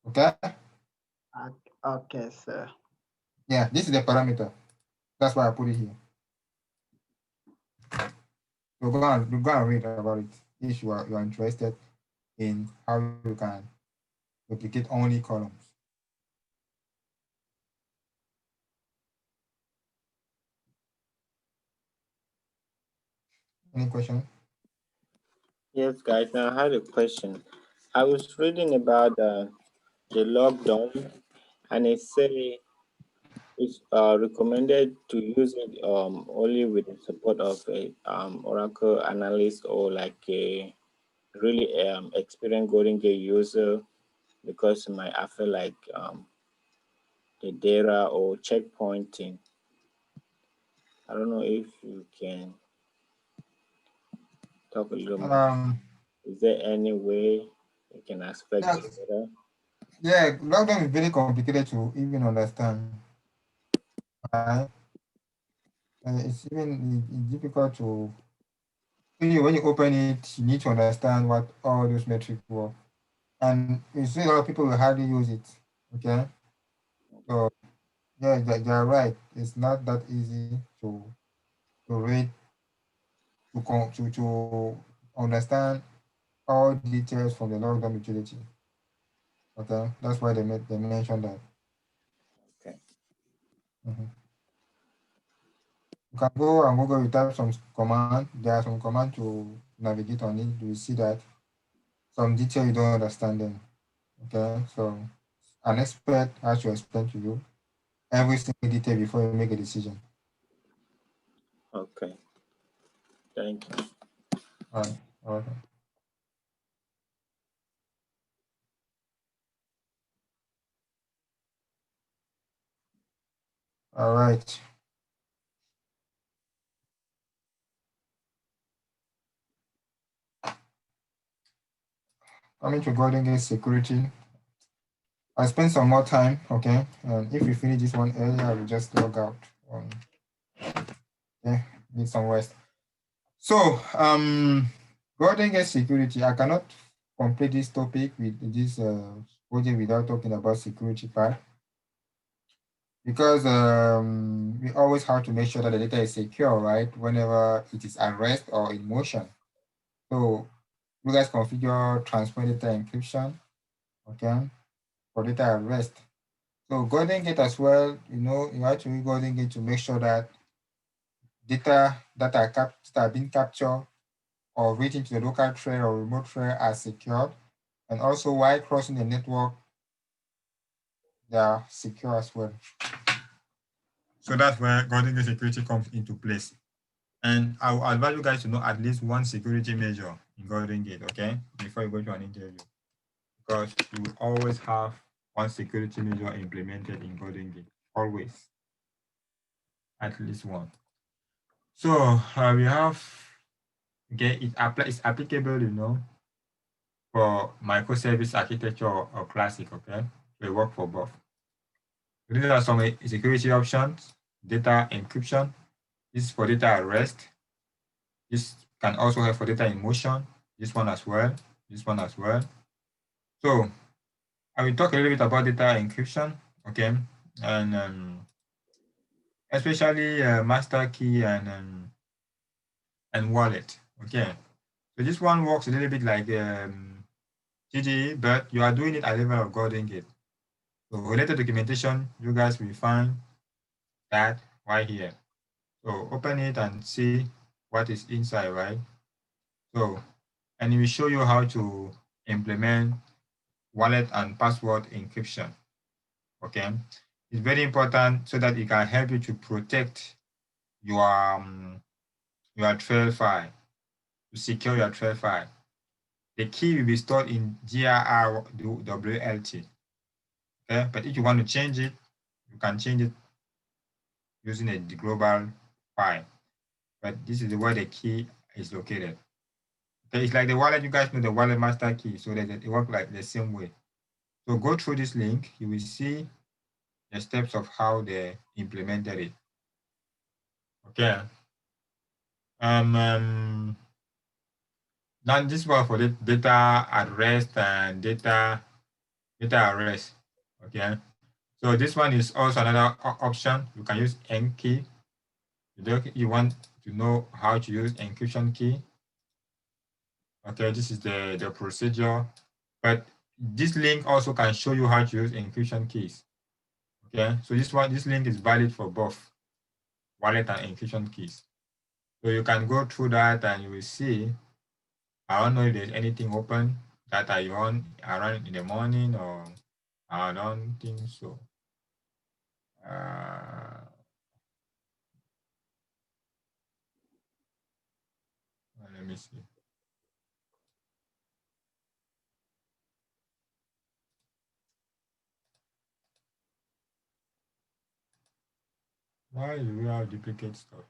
Okay. Okay, sir. Yeah, this is the parameter. That's why I put it here. So go and read about it if you are interested in how you can duplicate only columns. Any question? Yes, guys. Now I had a question. I was reading about the log DOM, and it say it's recommended to use it only with the support of a Oracle analyst or like a really experienced GoldenGate user, because it might affect like the data or checkpointing. I don't know if you can talk a little more. Is there any way you can aspect Yeah. the data? Yeah, lockdown is very complicated to even understand. Right? It's even difficult to, when you open it, you need to understand what all those metrics were. And you see a lot of people will hardly use it. Okay. So yeah, you're right. It's not that easy to read, to understand all details from the lockdown utility. Okay, that's why they mentioned that. Okay. You can go and Google, you type some command. There are some commands to navigate on it. You will see that some detail you don't understand them. Okay, so an expert has to explain to you every single detail before you make a decision. Okay. Thank you. All right. Okay. All right. Coming to GoldenGate security. I spend some more time, okay? And if we finish this one earlier, I will just log out. Yeah, need some rest. So, GoldenGate security, I cannot complete this topic with this project without talking about security part, because we always have to make sure that the data is secure, right? Whenever it is at rest or in motion. So you guys configure transparent data encryption, okay, for data at rest. So GoldenGate as well, you have to use GoldenGate to make sure that data that are being captured or reaching to the local thread or remote thread are secured. And also while crossing the network, they are secure as well. So that's where GoldenGate security comes into place. And I will advise you guys to know at least one security measure in GoldenGate, okay, before you go to an interview. Because you will always have one security measure implemented in GoldenGate, always. At least one. So we have, okay, it's applicable, for microservice architecture or classic, okay? They work for both. These are some security options: data encryption. This is for data at rest. This can also help for data in motion. This one as well. This one as well. So I will talk a little bit about data encryption, okay, and especially master key and wallet, okay. So this one works a little bit like GGE, but you are doing it at the level of Golden Gate. So related documentation, you guys will find that right here. So open it and see what is inside, right? So, and it will show you how to implement wallet and password encryption, okay? It's very important so that it can help you to protect your trail file, to secure your trail file. The key will be stored in GRR WLT, okay? But if you want to change it, you can change it using a global file. But this is where the key is located. Okay, it's like the wallet, you guys know the wallet master key, so that it works like the same way. So go through this link, you will see the steps of how they implemented it. Okay. Now this one for the data at rest and data at rest. Okay. So this one is also another option. You can use N-key. You want to know how to use encryption key. Okay, this is the procedure. But this link also can show you how to use encryption keys. Okay, so this link is valid for both wallet and encryption keys. So you can go through that and you will see. I don't know if there's anything open that are you on around in the morning, or I don't think so. Let me see. Why do we have duplicate stuff?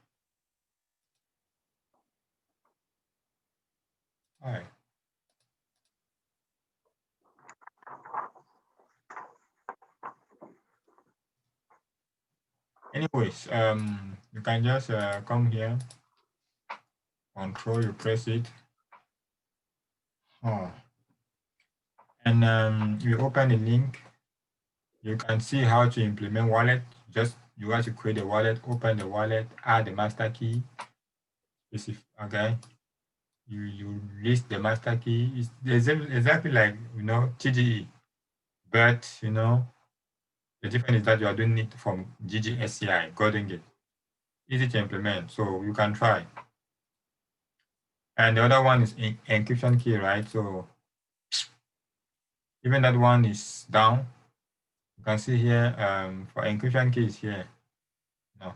Why? Anyways, you can just come here, control, you press it. Oh. And you open the link. You can see how to implement wallet. Just you have to create a wallet, open the wallet, add the master key. Okay. You list the master key. It's exactly like TGE, but the difference is that you are doing it from GGSCI, Golden Gate. Easy to implement, so you can try. And the other one is encryption key, right? So even that one is down. You can see here for encryption key is here. No.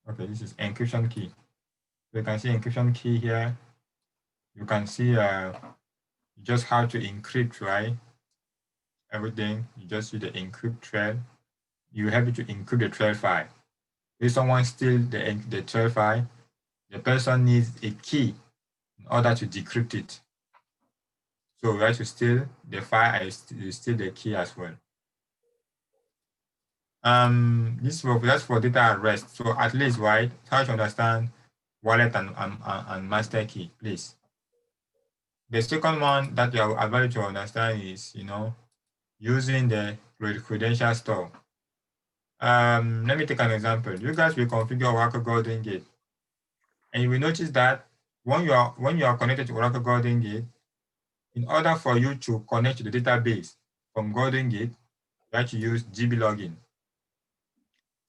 Okay, this is encryption key. So you can see encryption key here. You can see just how to encrypt, right? Everything. You just use the encrypt trail. You have to encrypt the trail file. If someone steals the trail file, the person needs a key in order to decrypt it. So we have to steal the file and steal the key as well. That's for data at rest. So at least, right, how to understand wallet and master key, please. The second one that you are about to understand is, using the credential store. Let me take an example. You guys will configure Oracle Golden Gate, and you will notice that when you are connected to Oracle Golden Gate, in order for you to connect to the database from Golden Gate, you have to use GB login.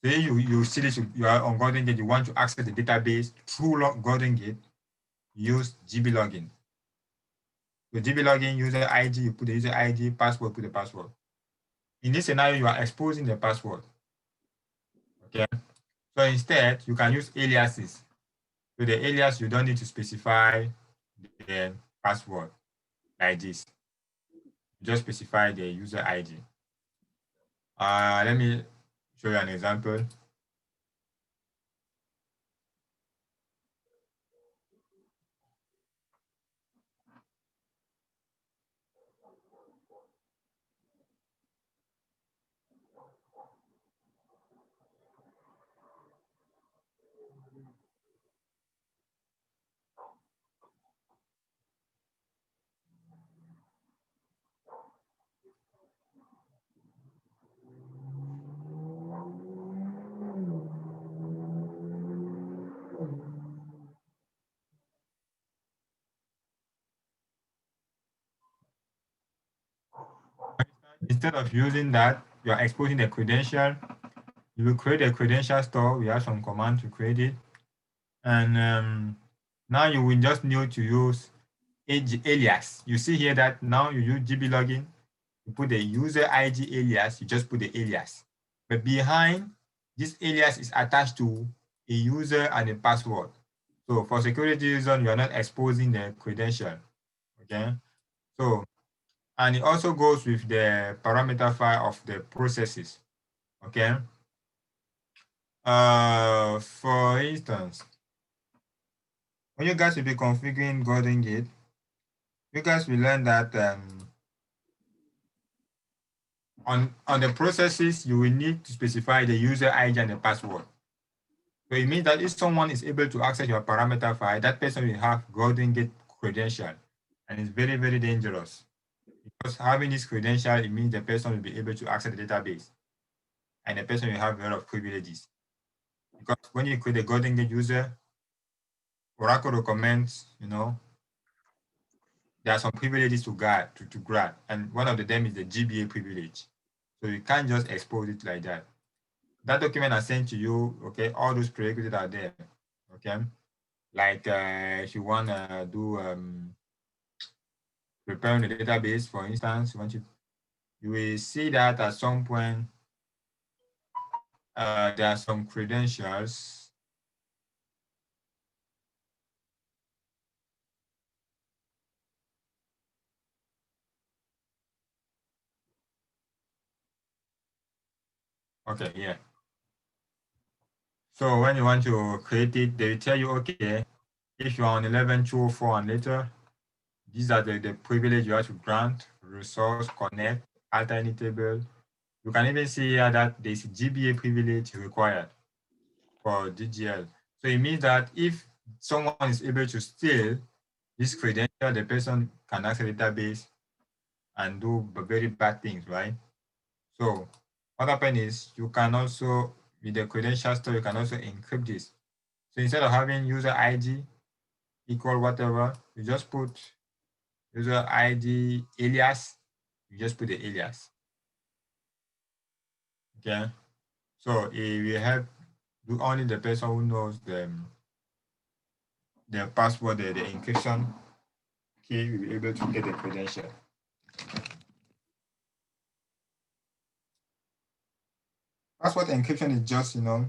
Say you see this, you are on Golden Gate, you want to access the database through Golden Gate, use GB login. So GB login, user ID, you put the user ID, password, put the password. In this scenario, you are exposing the password. Okay. So instead, you can use aliases. So the alias, you don't need to specify the password like this. You just specify the user ID. Let me show you an example. instead of using that, you are exposing the credential. You will create a credential store. We have some command to create it. And now you will just need to use alias. You see here that now you use GB login. You put the user ID alias, you just put the alias. But behind this alias is attached to a user and a password. So for security reason, you are not exposing the credential. Okay. So, and it also goes with the parameter file of the processes. Okay. For instance, when you guys will be configuring Golden Gate, you guys will learn that on the processes, you will need to specify the user ID and the password. So it means that if someone is able to access your parameter file, that person will have Golden Gate credential, and it's very, very dangerous. Because having this credential, it means the person will be able to access the database, and the person will have a lot of privileges. Because when you create a Golden Gate user, Oracle recommends, there are some privileges to grant, and one of them is the GBA privilege. So you can't just expose it like that. That document I sent to you, okay, all those prerequisites are there, okay? Like if you want to do preparing the database, for instance, you will see that at some point there are some credentials. Okay, yeah. So when you want to create it, they will tell you, okay, if you are on 11.204 and later, these are the privilege you have to grant: resource, connect, alter any table. You can even see here that there's GBA privilege required for DGL. So it means that if someone is able to steal this credential, the person can access the database and do very bad things, right? So what happens is you can also, with the credential store, you can also encrypt this. So instead of having user ID equal whatever, you just put user ID alias, you just put the alias. Okay, so it will help only the person who knows the password, the encryption key, will be able to get the credential. Password encryption is just, to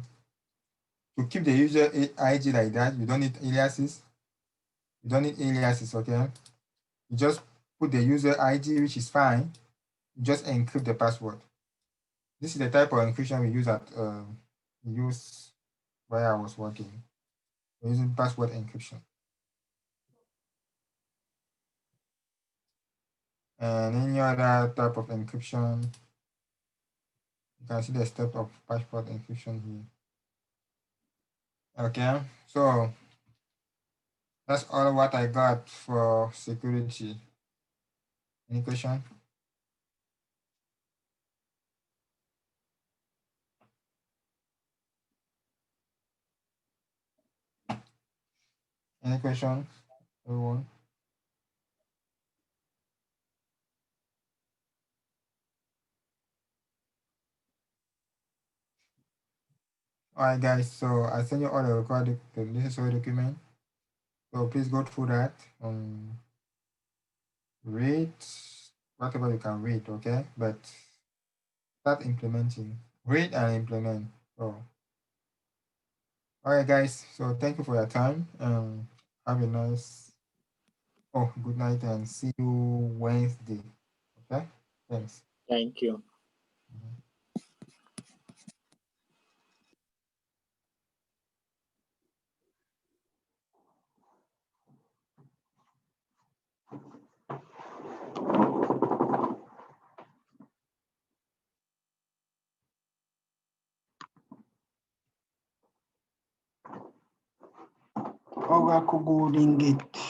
keep the user ID like that. You don't need aliases. You don't need aliases, okay? You just put the user ID, which is fine. You just encrypt the password. This is the type of encryption we use where I was working. We're using password encryption. And any other type of encryption, you can see the step of password encryption here. Okay, so that's all what I got for security. Any question? Any question, everyone? All right, guys, so I send you all the necessary document. So please go through that. Read whatever you can read, okay? But start implementing. Read and implement. So, all right, guys. So thank you for your time. Have a nice, good night, and see you Wednesday. Okay? Thanks. Thank you. Oracle Golden Gate.